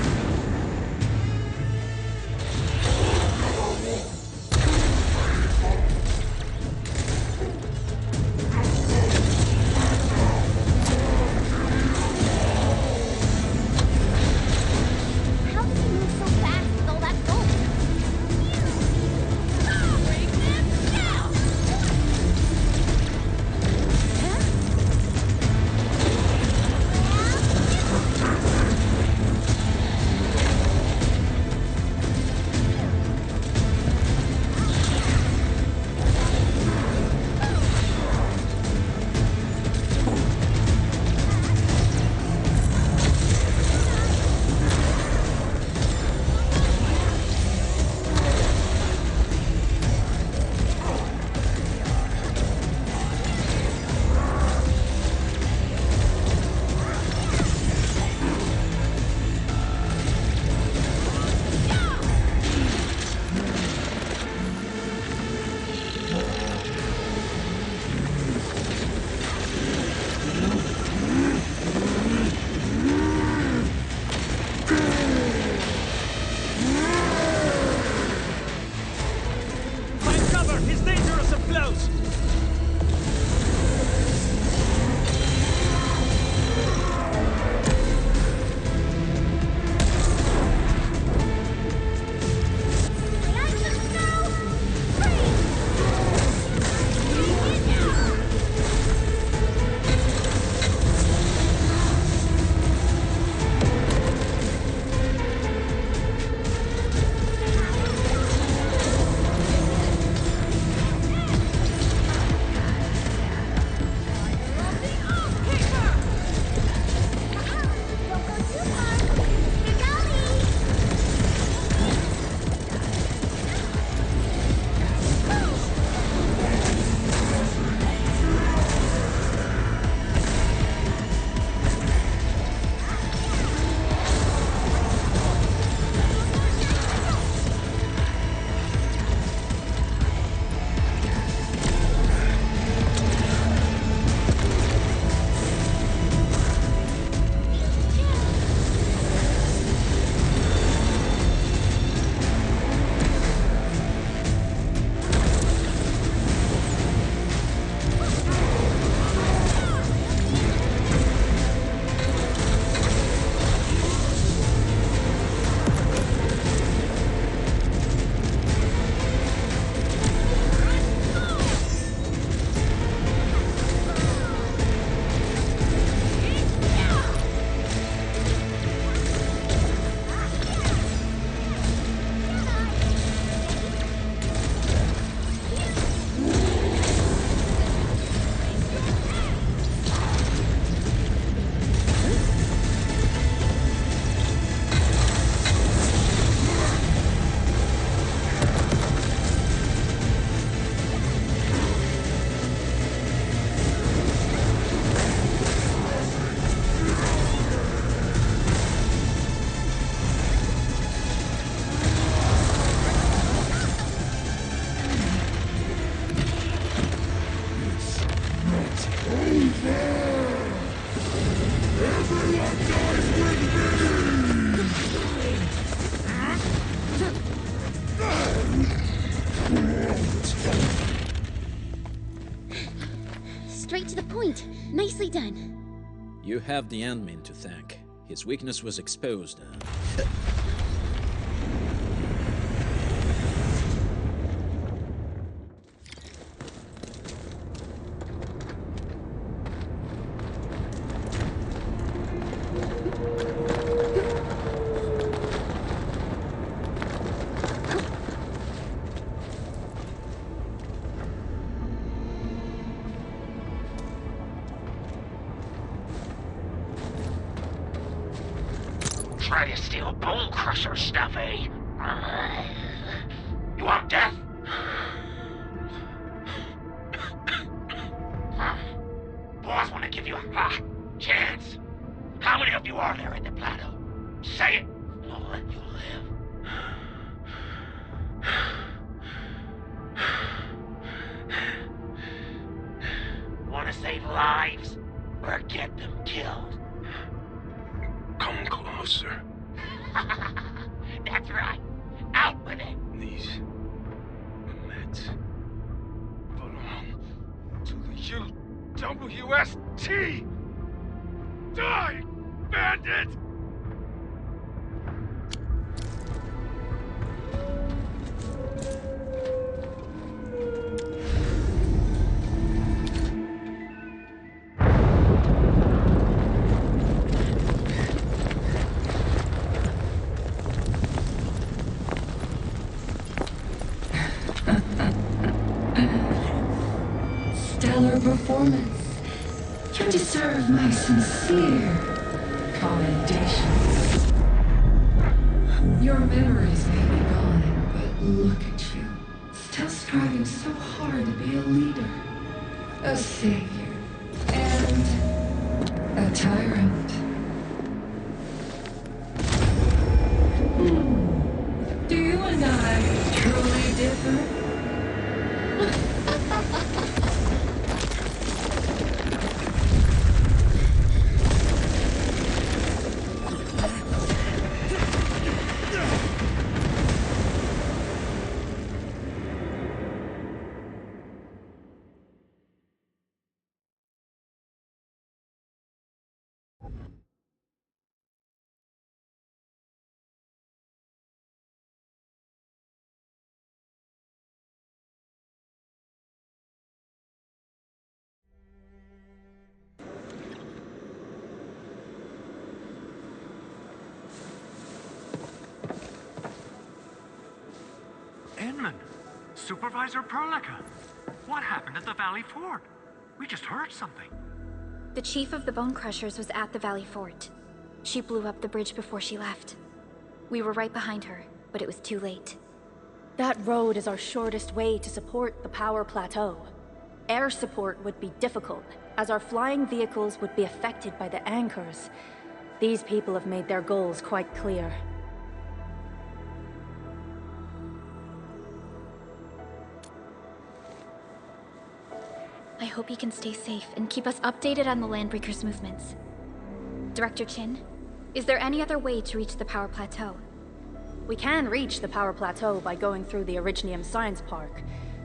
How did he move so fast with all that gold? Bring them down! Find cover! He's dangerous up close! Straight to the point. Nicely done. You have the Endmin to thank. His weakness was exposed. Try to steal Bone Crusher stuff, eh? You want death? Boss want to give you a chance. How many of you are there in the plateau? Say it, and I'll let you live. Want to save lives, or get them killed? Come closer. That's right. Out with it. These meds belong to the UWST. Die, bandit! Stellar performance. You deserve my sincere commendation. Your memories may be gone, but look at you. Still striving so hard to be a leader, a savior, and a tyrant. Do you and I truly differ? Supervisor Perlica, what happened at the Valley Fort? We just heard something. The chief of the Bone Crushers was at the Valley Fort. She blew up the bridge before she left. We were right behind her, but it was too late. That road is our shortest way to support the power plateau. Air support would be difficult, as our flying vehicles would be affected by the anchors. These people have made their goals quite clear. I hope you can stay safe and keep us updated on the Landbreakers' movements. Director Chin, is there any other way to reach the power plateau? We can reach the power plateau by going through the Originium Science Park,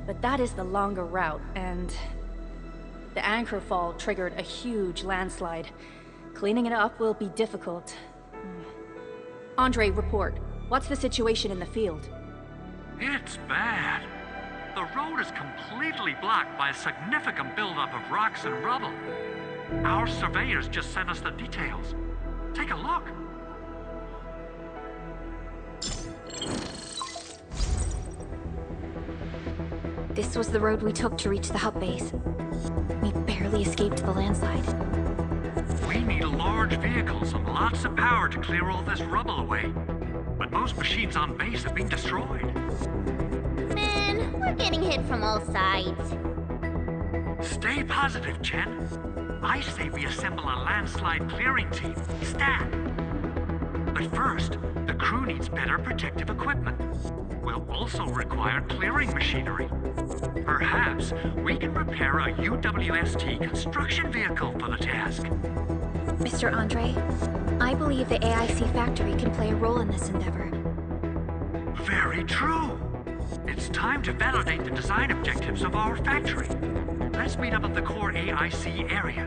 but that is the longer route, and the anchor fall triggered a huge landslide. Cleaning it up will be difficult. Andre, report. What's the situation in the field? It's bad. The road is completely blocked by a significant buildup of rocks and rubble. Our surveyors just sent us the details. Take a look. This was the road we took to reach the hub base. We barely escaped the landslide. We need large vehicles and lots of power to clear all this rubble away. But most machines on base have been destroyed. Man, we're getting hit from all sides. Stay positive, Chen. I say we assemble a landslide clearing team, stat. But first, the crew needs better protective equipment. We'll also require clearing machinery. Perhaps we can repair a UWST construction vehicle for the task. Mr. Andre, I believe the AIC factory can play a role in this endeavor. Very true. It's time to validate the design objectives of our factory. Let's meet up at the core AIC area.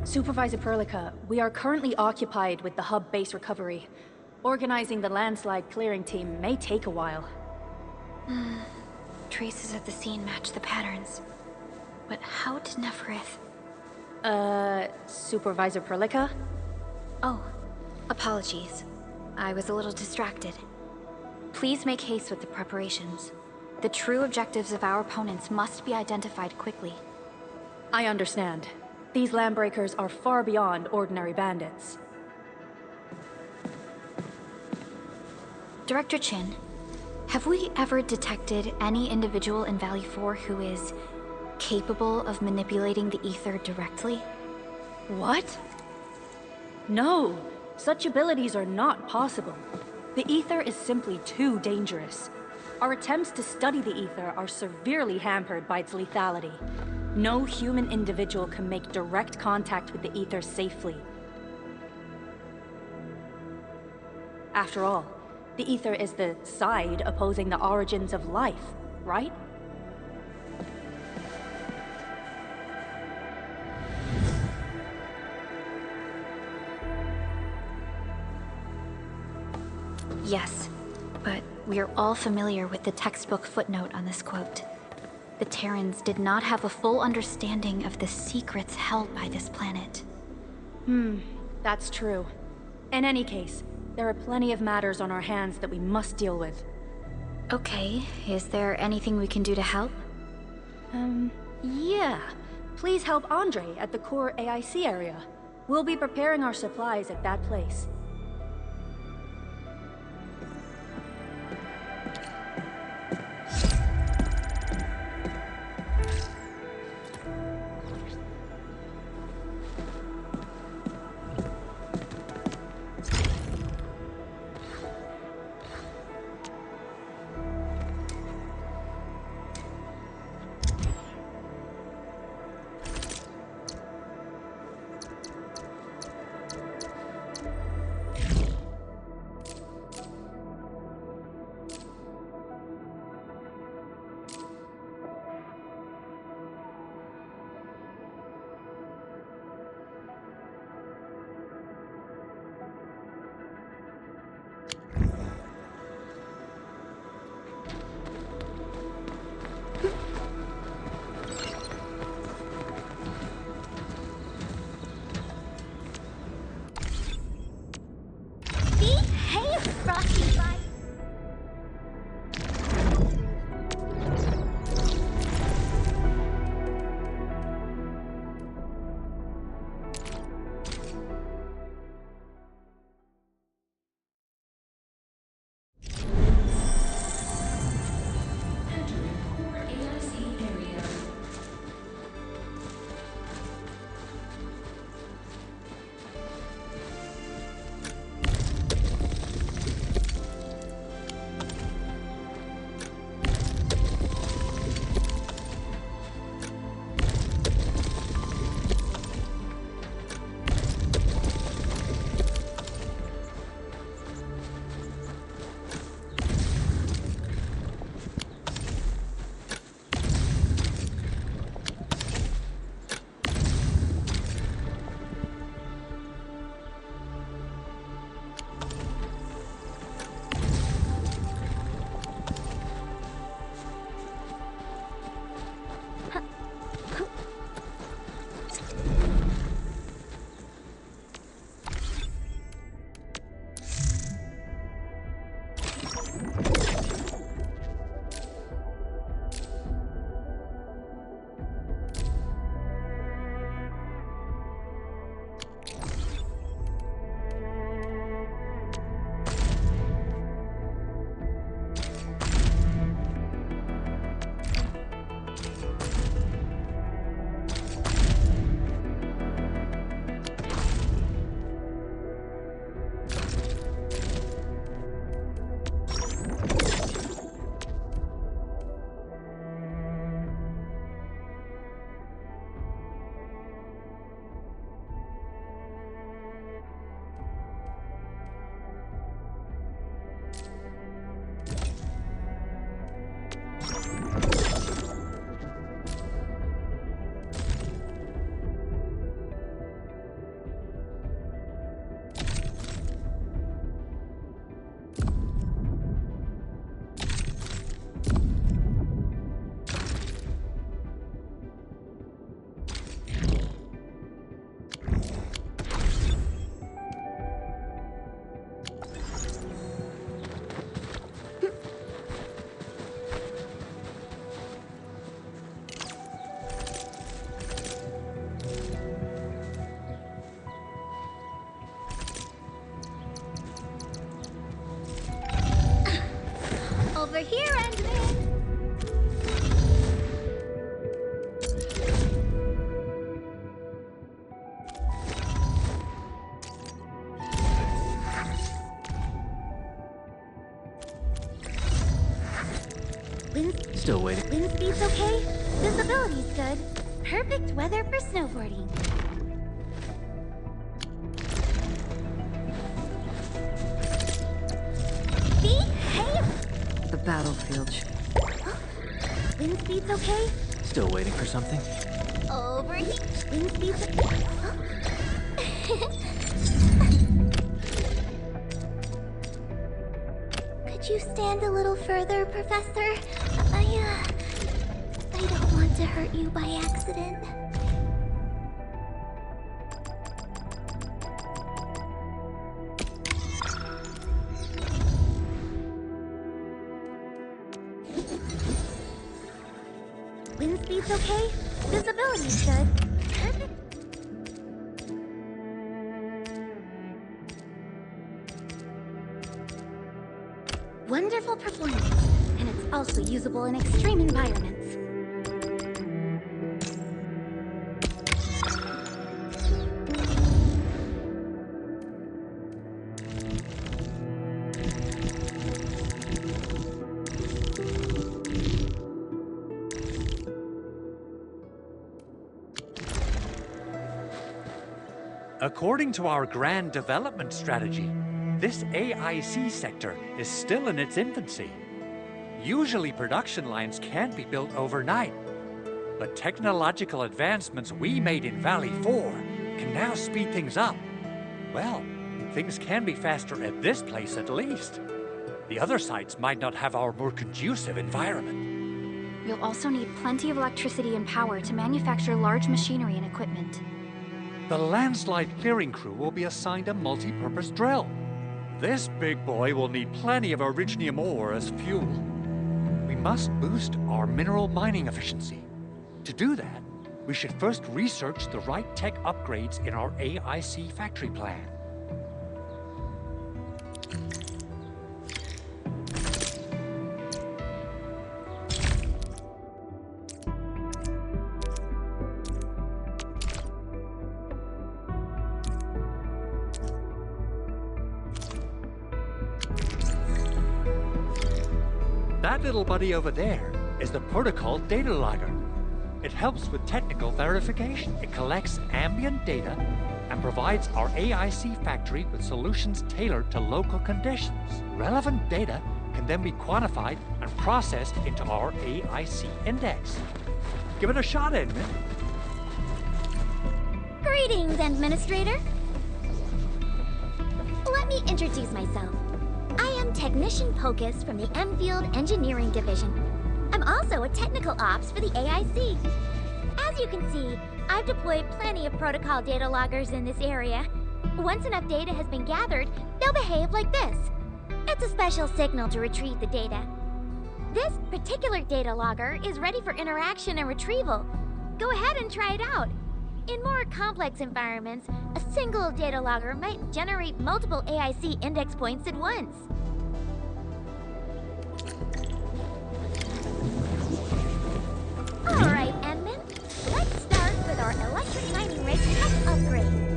Supervisor Perlica, we are currently occupied with the hub base recovery. Organizing the landslide clearing team may take a while. Traces at the scene match the patterns. But how did Neferith... Supervisor Perlica? Oh, apologies. I was a little distracted. Please make haste with the preparations. The true objectives of our opponents must be identified quickly. I understand. These landbreakers are far beyond ordinary bandits. Director Chin, have we ever detected any individual in Valley 4 who is capable of manipulating the ether directly? What? No, such abilities are not possible. The ether is simply too dangerous. Our attempts to study the ether are severely hampered by its lethality. No human individual can make direct contact with the ether safely. After all, the ether is the side opposing the origins of life, right? Yes, but we are all familiar with the textbook footnote on this quote. The Terrans did not have a full understanding of the secrets held by this planet. That's true. In any case, there are plenty of matters on our hands that we must deal with. Okay, is there anything we can do to help? Yeah. Please help Andre at the core AIC area. We'll be preparing our supplies at that place. Still waiting. Wind speed's okay. Visibility's good. Perfect weather for snowboarding. The battlefield. Wind speed's okay. Still waiting for something? Overheat. Wind speed's Could you stand a little further, Professor? I don't want to hurt you by accident. Wind speed's okay. Visibility's good. Perfect. Wonderful performance, and it's also usable in extreme environments. According to our grand development strategy, this AIC sector is still in its infancy. Usually production lines can't be built overnight, but technological advancements we made in Valley 4 can now speed things up. Well, things can be faster at this place at least. The other sites might not have our more conducive environment. You'll also need plenty of electricity and power to manufacture large machinery and equipment. The landslide clearing crew will be assigned a multi-purpose drill. This big boy will need plenty of originium ore as fuel. We must boost our mineral mining efficiency. To do that, we should first research the right tech upgrades in our AIC factory plan. That little buddy over there is the protocol data logger. It helps with technical verification. It collects ambient data and provides our AIC factory with solutions tailored to local conditions. Relevant data can then be quantified and processed into our AIC index. Give it a shot, Edmund. Greetings, Administrator. Let me introduce myself. I am Technician Pocus from the Endfield Engineering Division. I'm also a technical ops for the AIC. As you can see, I've deployed plenty of protocol data loggers in this area. Once enough data has been gathered, they'll behave like this. It's a special signal to retrieve the data. This particular data logger is ready for interaction and retrieval. Go ahead and try it out. In more complex environments, a single data logger might generate multiple AIC index points at once. Alright, Edmund. Let's start with our electric mining rig tech upgrade.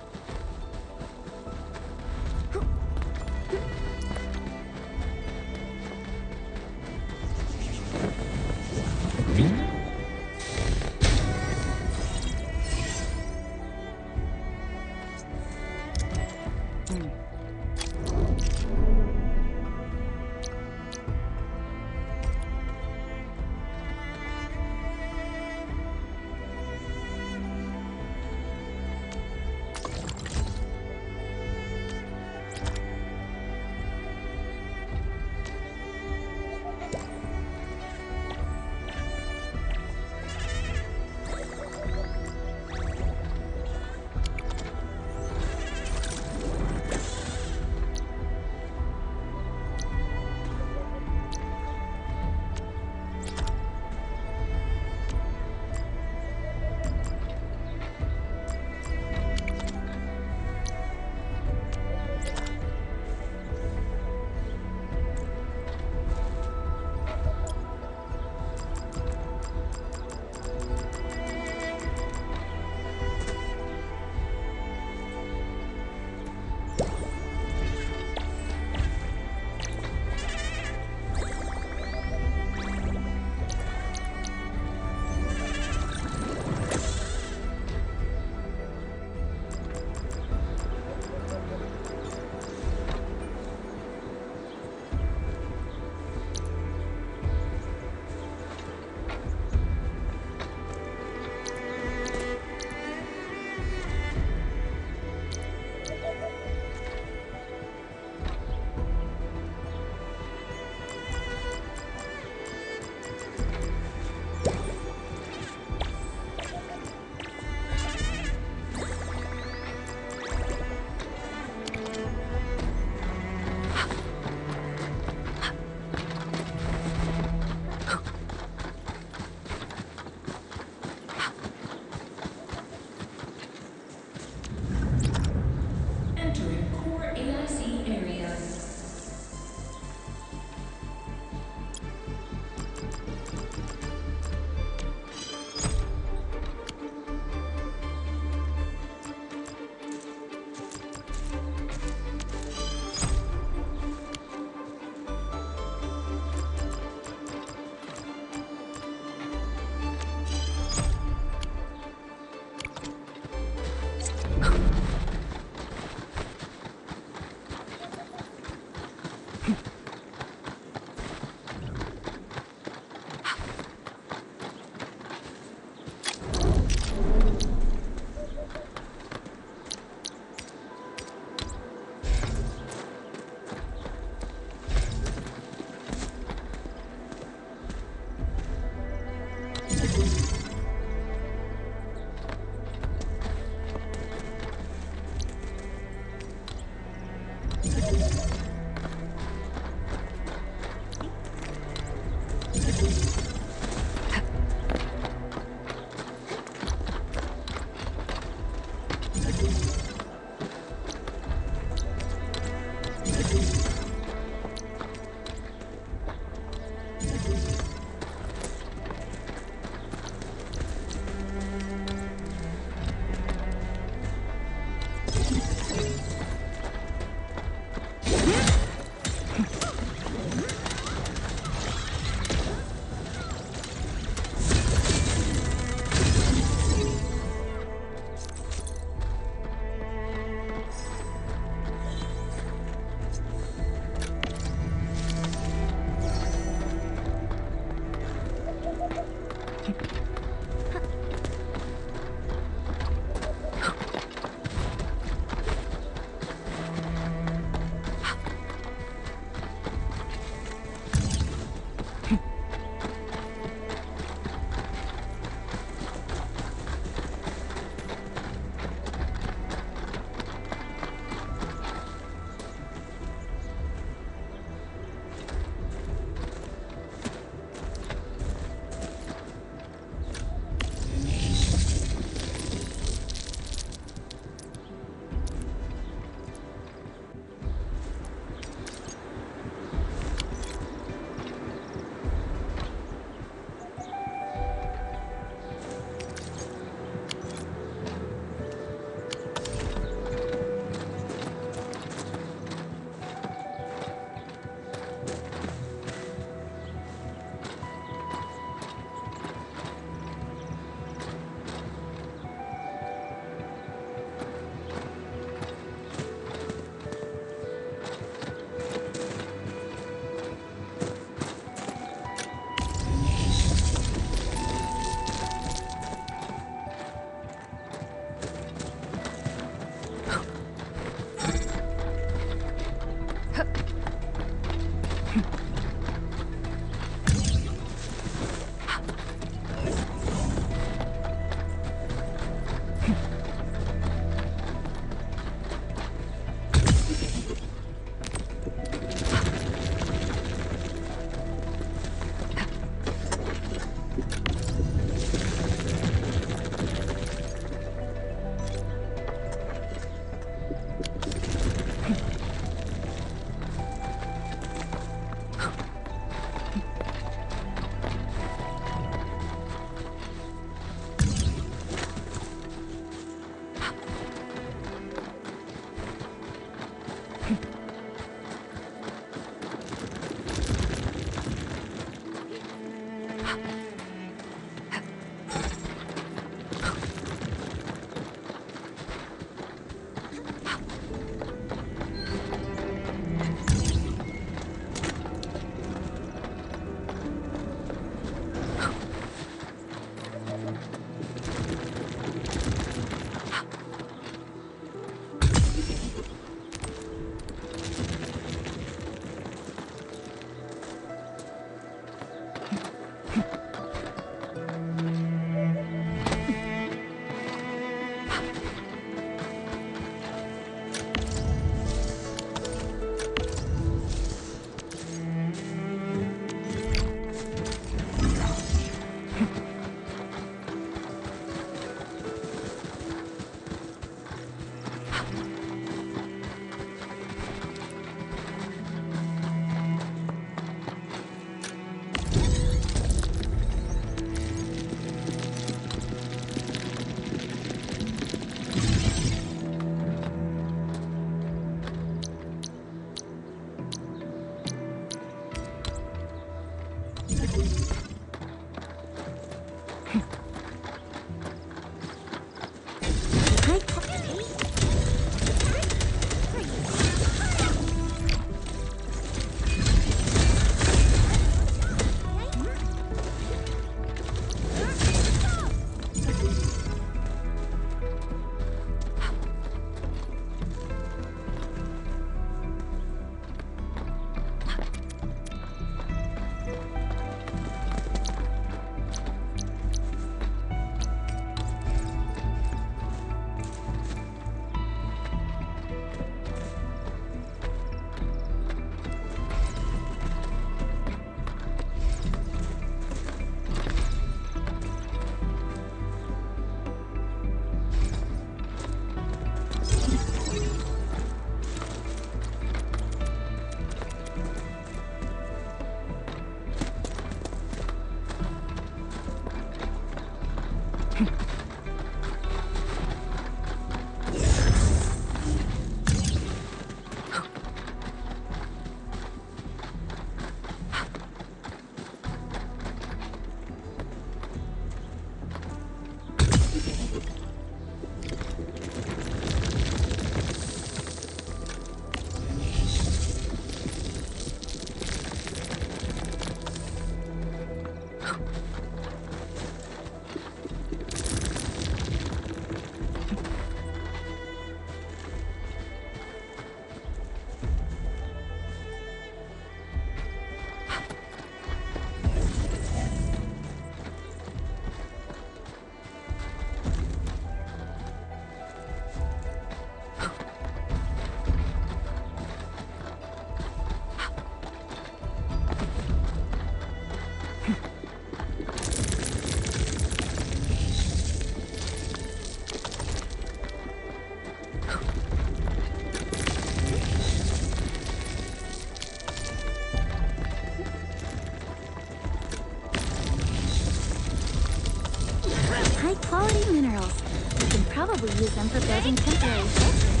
building temporary shelters.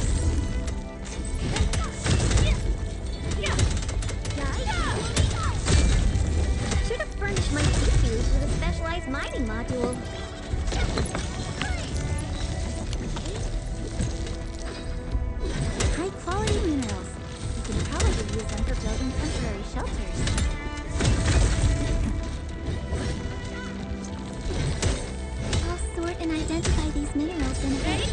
Should have furnished my CPUs with a specialized mining module. High-quality minerals. You can probably use them for building temporary shelters. I'll sort and identify these minerals in a bit.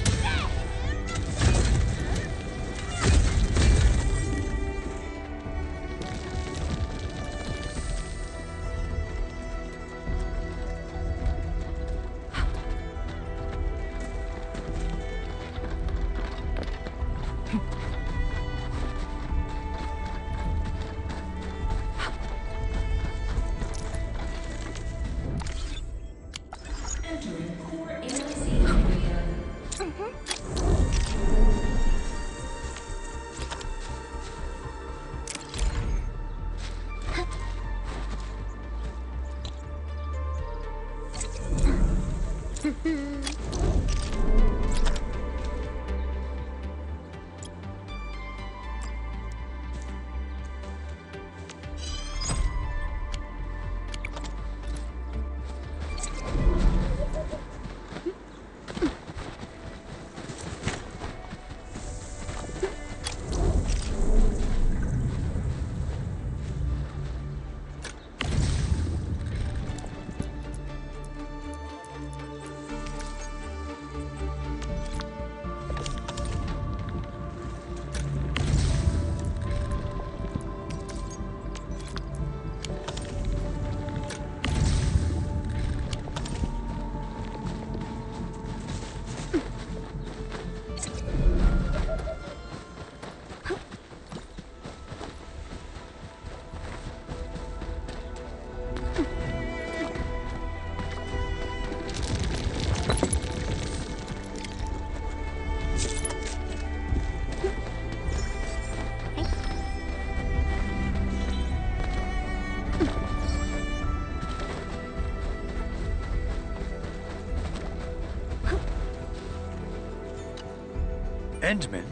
Endman,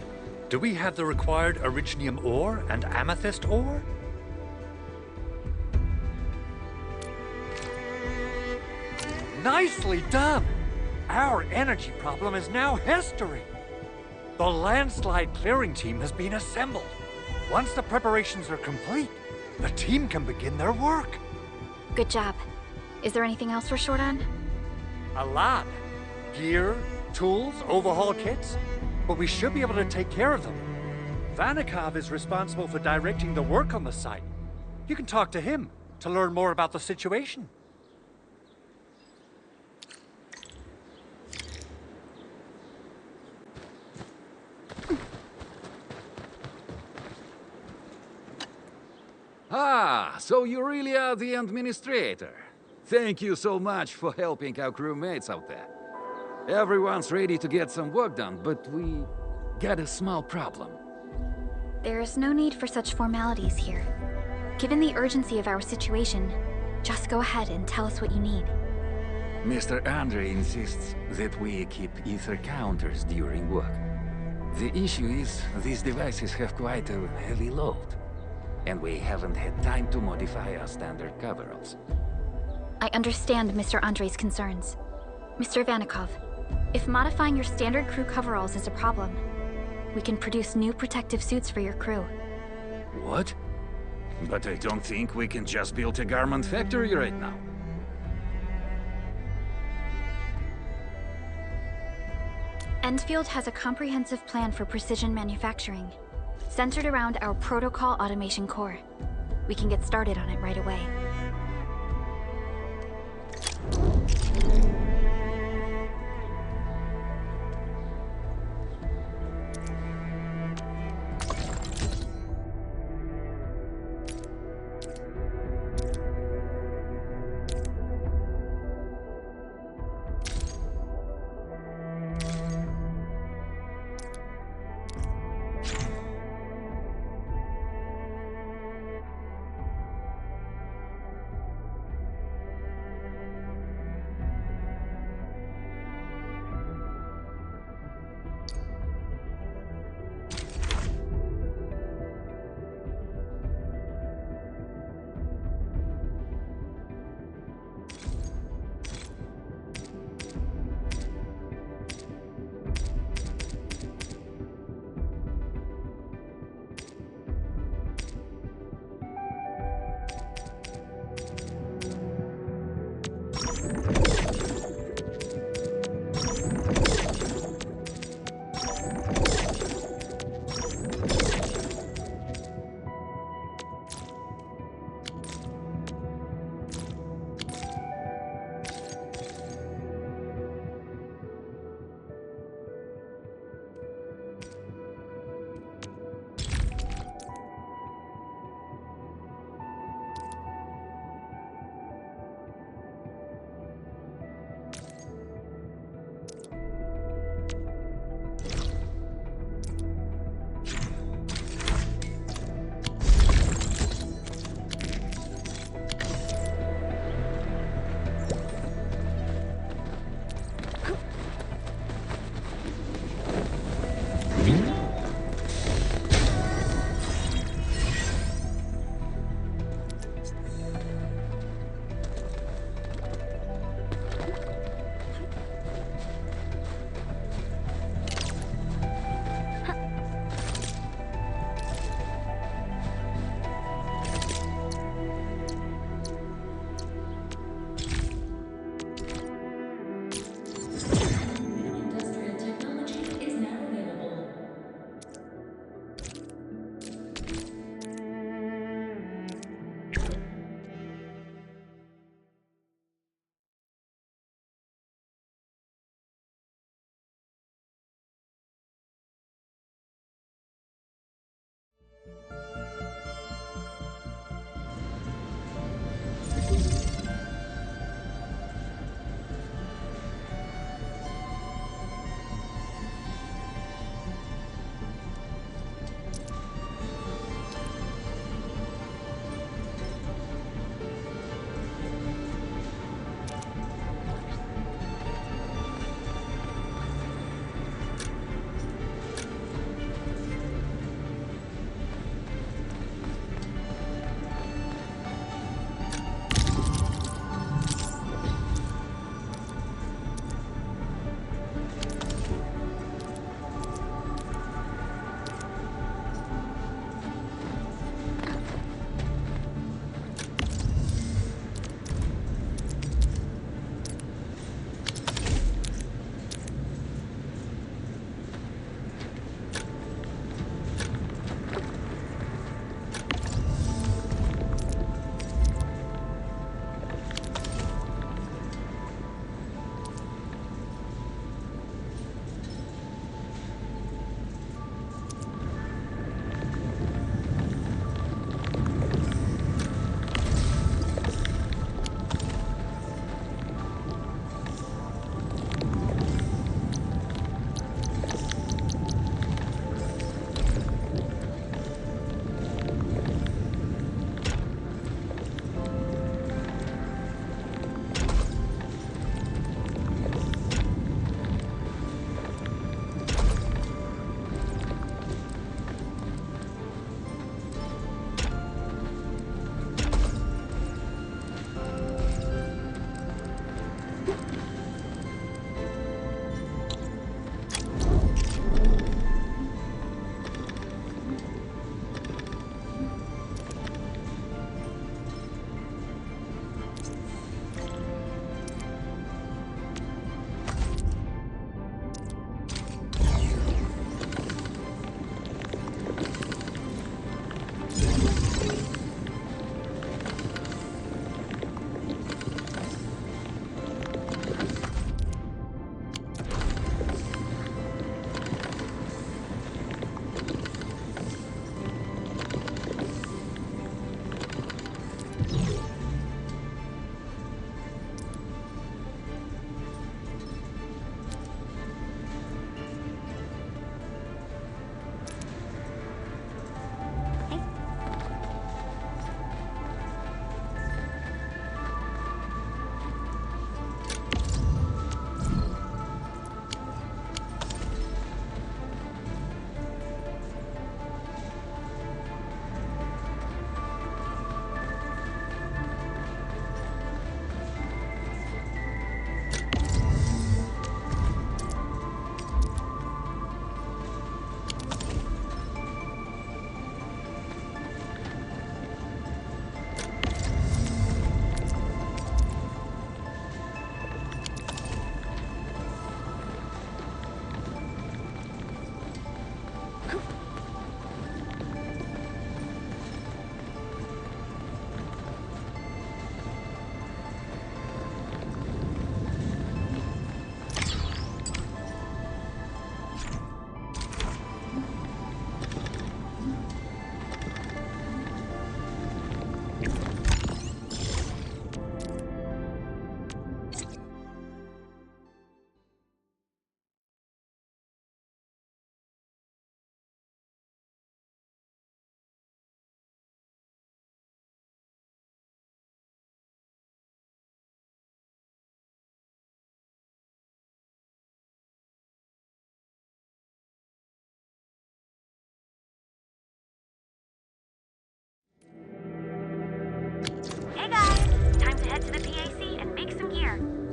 do we have the required Originium ore and Amethyst ore? Nicely done! Our energy problem is now history. The landslide clearing team has been assembled. Once the preparations are complete, the team can begin their work. Good job. Is there anything else we're short on? A lot. Gear, tools, overhaul kits. But we should be able to take care of them. Vanikov is responsible for directing the work on the site. You can talk to him to learn more about the situation. Ah, so you really are the administrator. Thank you so much for helping our crewmates out there. Everyone's ready to get some work done, but we got a small problem. There's no need for such formalities here. Given the urgency of our situation, just go ahead and tell us what you need. Mr. Andre insists that we keep ether counters during work. The issue is, these devices have quite a heavy load, and we haven't had time to modify our standard coveralls. I understand Mr. Andre's concerns. Mr. Vanikov, if modifying your standard crew coveralls is a problem, we can produce new protective suits for your crew. What? But I don't think we can just build a garment factory right now. Endfield has a comprehensive plan for precision manufacturing, centered around our protocol automation core. We can get started on it right away.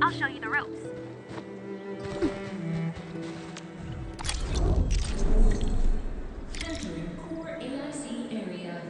I'll show you the ropes. Entering core AIC area.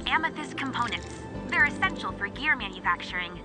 Amethyst components. They're essential for gear manufacturing.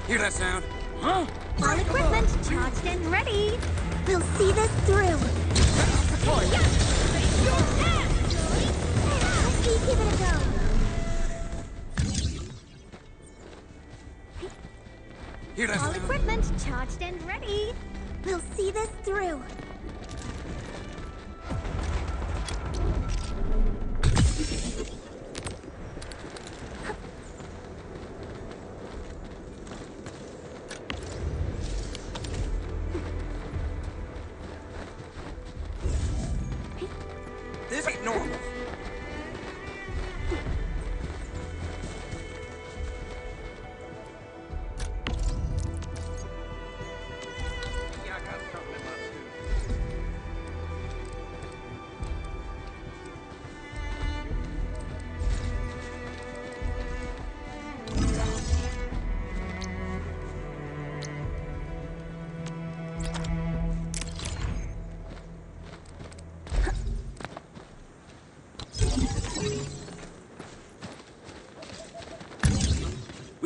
Hear that sound? Huh? All equipment charged and ready. We'll see this through. Give it a go. Hear that All sound? equipment charged and ready. We'll see this through. This ain't normal. Yeah, I got something in my tooth.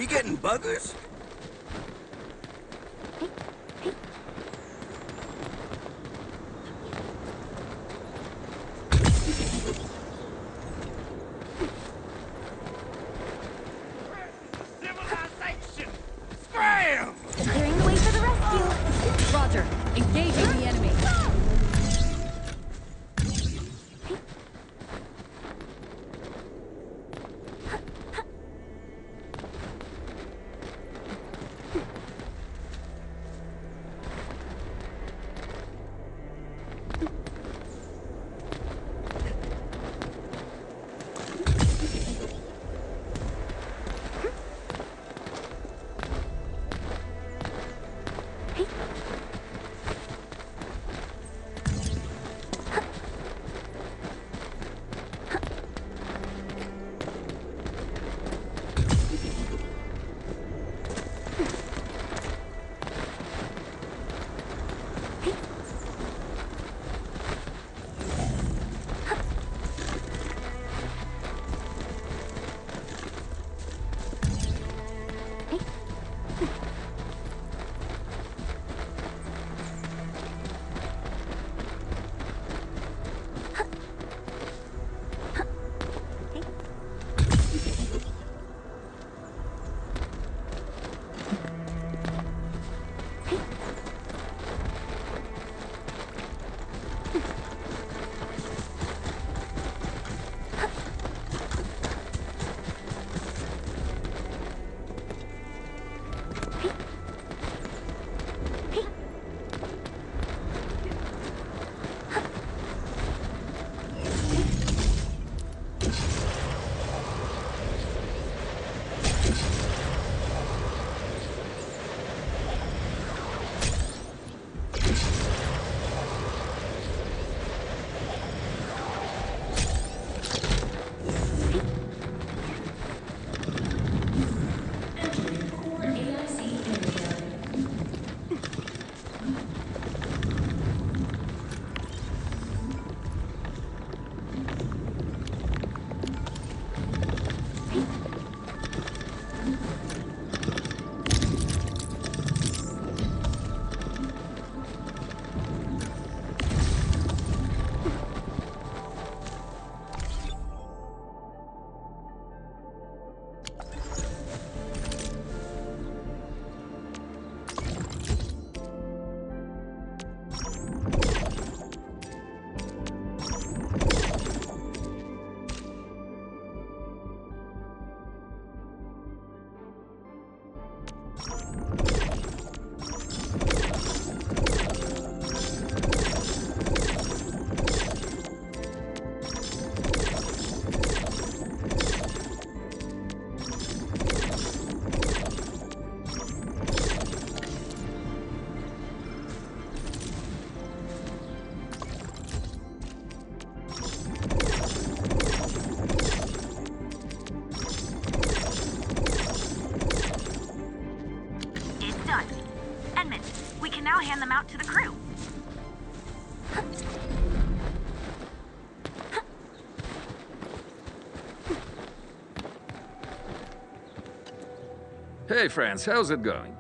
getting buggers? Civilization! Scram! Clearing the way for the rescue. Roger. Engaging the enemy. now hand them out to the crew. Hey friends, how's it going?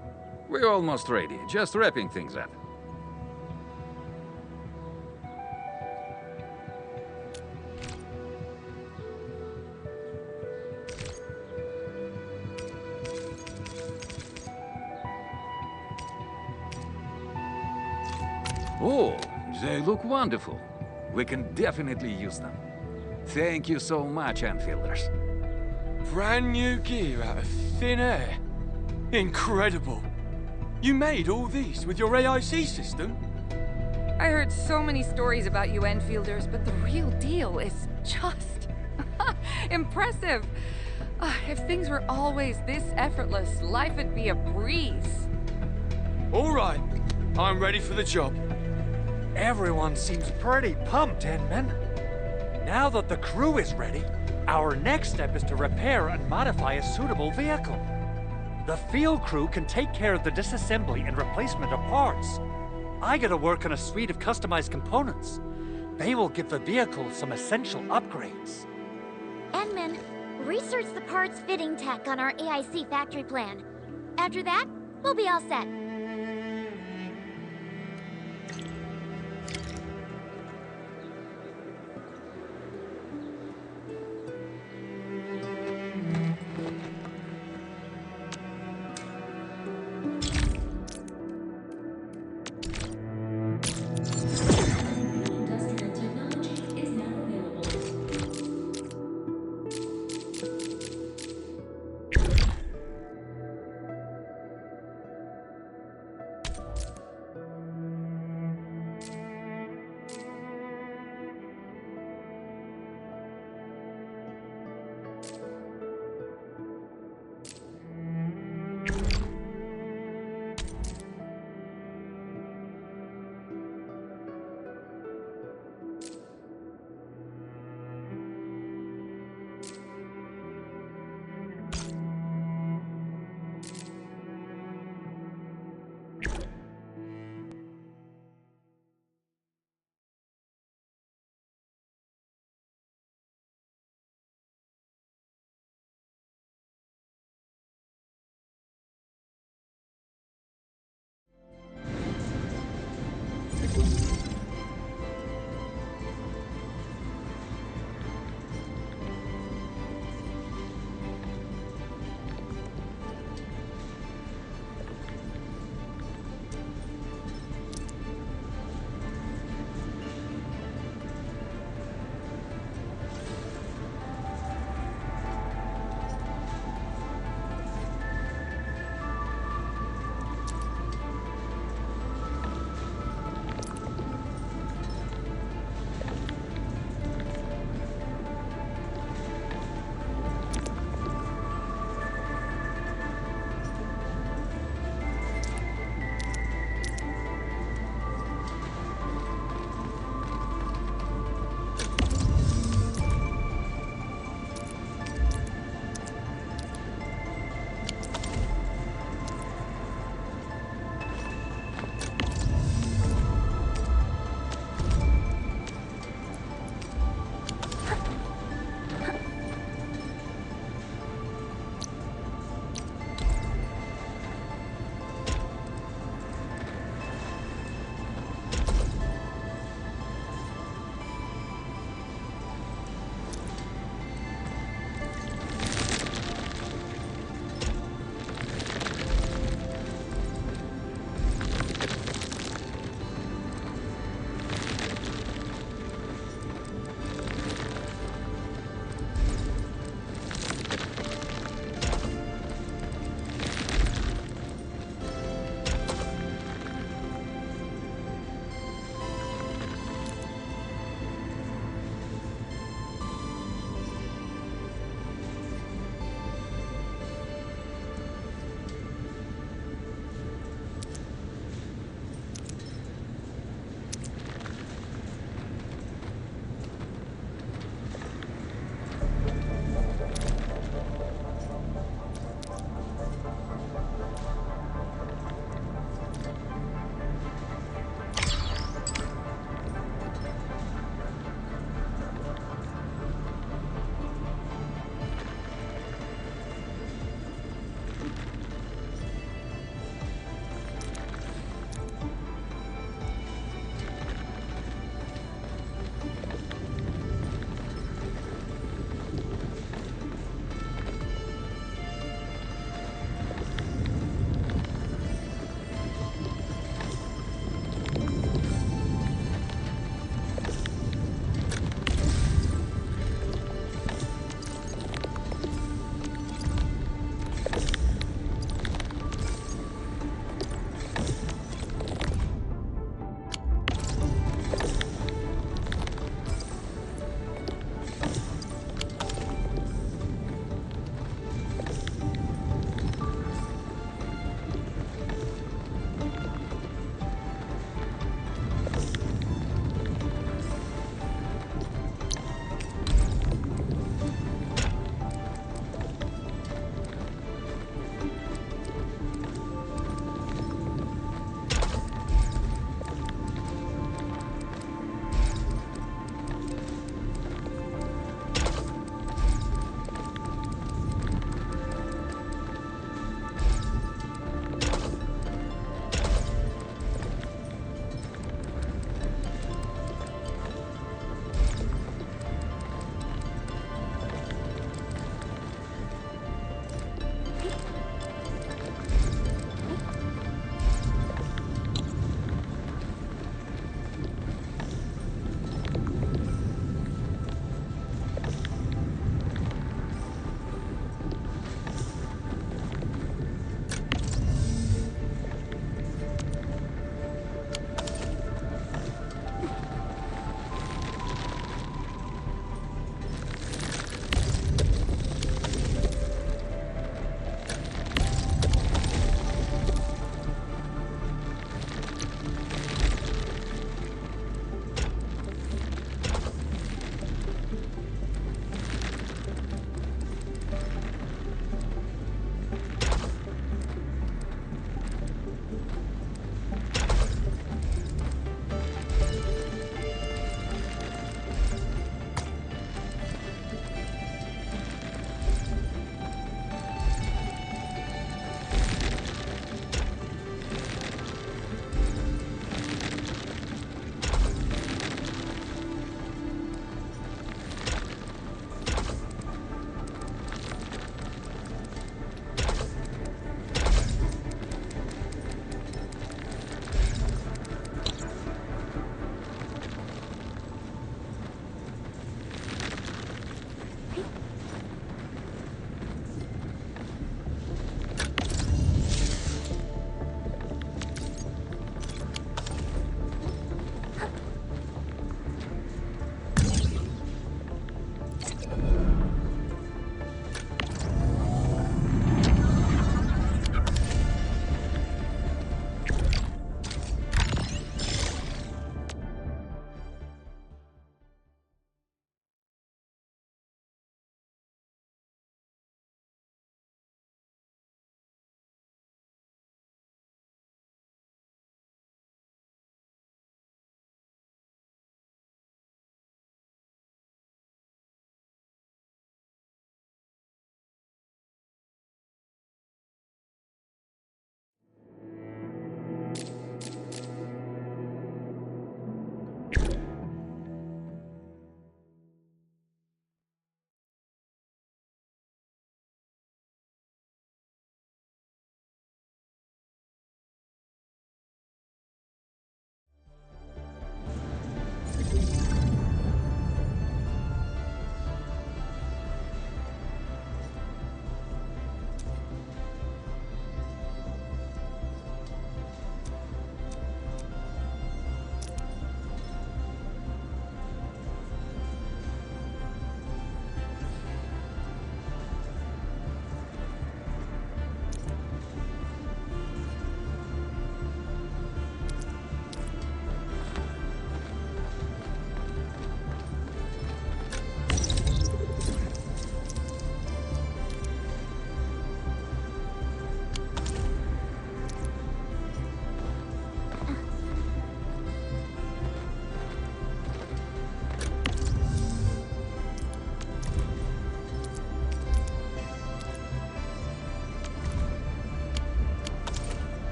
We're almost ready, just wrapping things up. Oh, they look wonderful. We can definitely use them. Thank you so much, Enfielders. Brand new gear out of thin air. Incredible. You made all these with your AIC system? I heard so many stories about you Enfielders, but the real deal is just impressive. If things were always this effortless, life would be a breeze. All right, I'm ready for the job. Everyone seems pretty pumped, Inman. Now that the crew is ready, our next step is to repair and modify a suitable vehicle. The field crew can take care of the disassembly and replacement of parts. I gotta work on a suite of customized components. They will give the vehicle some essential upgrades. Enman, research the parts fitting tech on our AIC factory plan. After that, we'll be all set.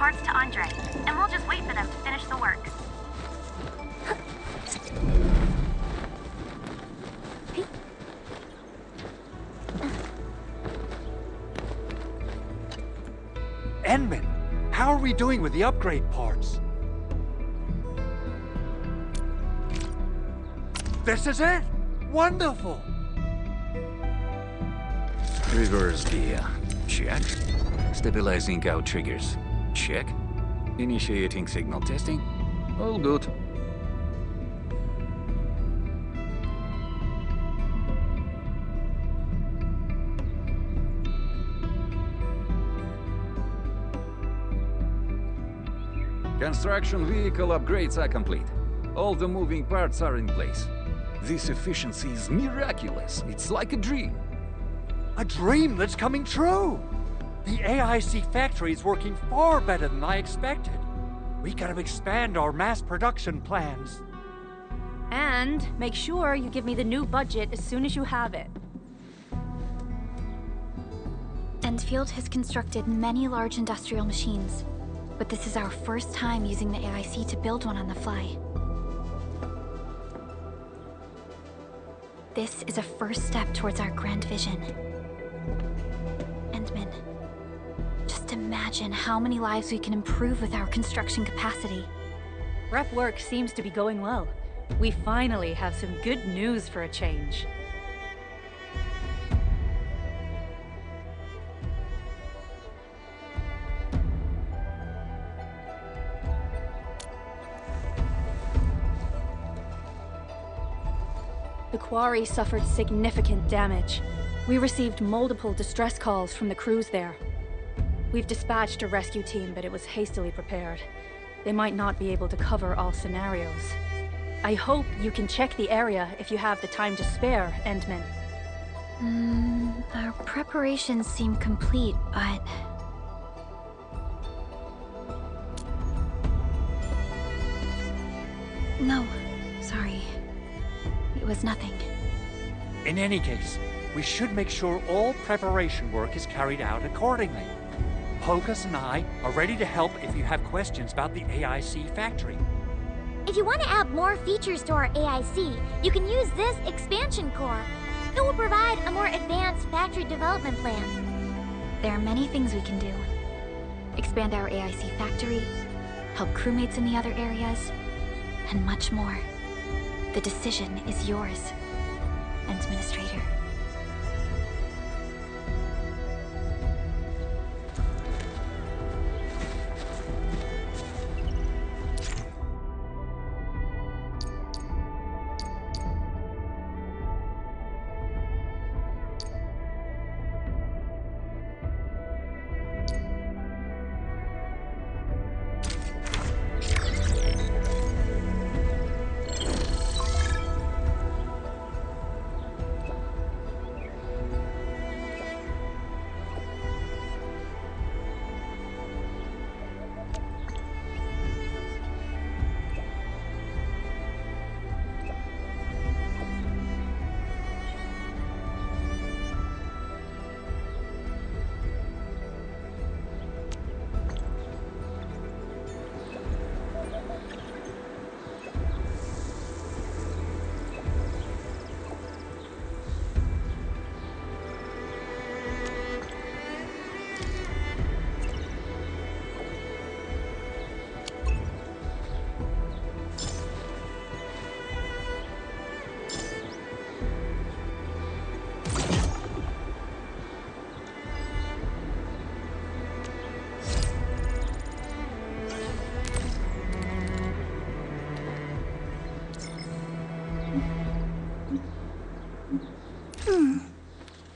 parts to Andre, and we'll just wait for them to finish the work. Enman, how are we doing with the upgrade parts? This is it! Wonderful! Reverse gear. Check. Stabilizing out triggers. Check. Initiating signal testing. All good. Construction vehicle upgrades are complete. All the moving parts are in place. This efficiency is miraculous. It's like a dream. A dream that's coming true! The AIC factory is working far better than I expected. We gotta expand our mass production plans. And make sure you give me the new budget as soon as you have it. Endfield has constructed many large industrial machines, but this is our first time using the AIC to build one on the fly. This is a first step towards our grand vision. Endman, just imagine how many lives we can improve with our construction capacity. Prep work seems to be going well. We finally have some good news for a change. The quarry suffered significant damage. We received multiple distress calls from the crews there. We've dispatched a rescue team, but it was hastily prepared. They might not be able to cover all scenarios. I hope you can check the area if you have the time to spare, Endman. Our preparations seem complete, but... No, sorry. It was nothing. In any case, we should make sure all preparation work is carried out accordingly. Pogus and I are ready to help if you have questions about the AIC factory. If you want to add more features to our AIC, you can use this expansion core. It will provide a more advanced factory development plan. There are many things we can do. Expand our AIC factory, help crewmates in the other areas, and much more. The decision is yours, Administrator.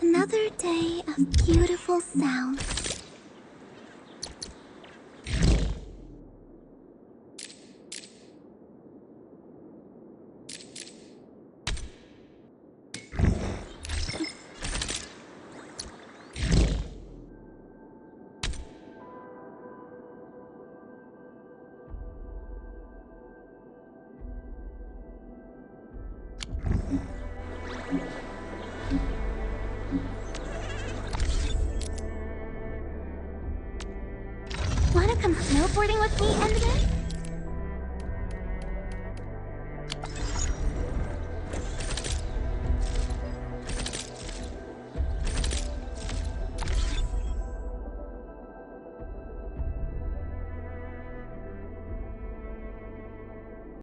Another day of beautiful sounds. come snowboarding with me, Ensign?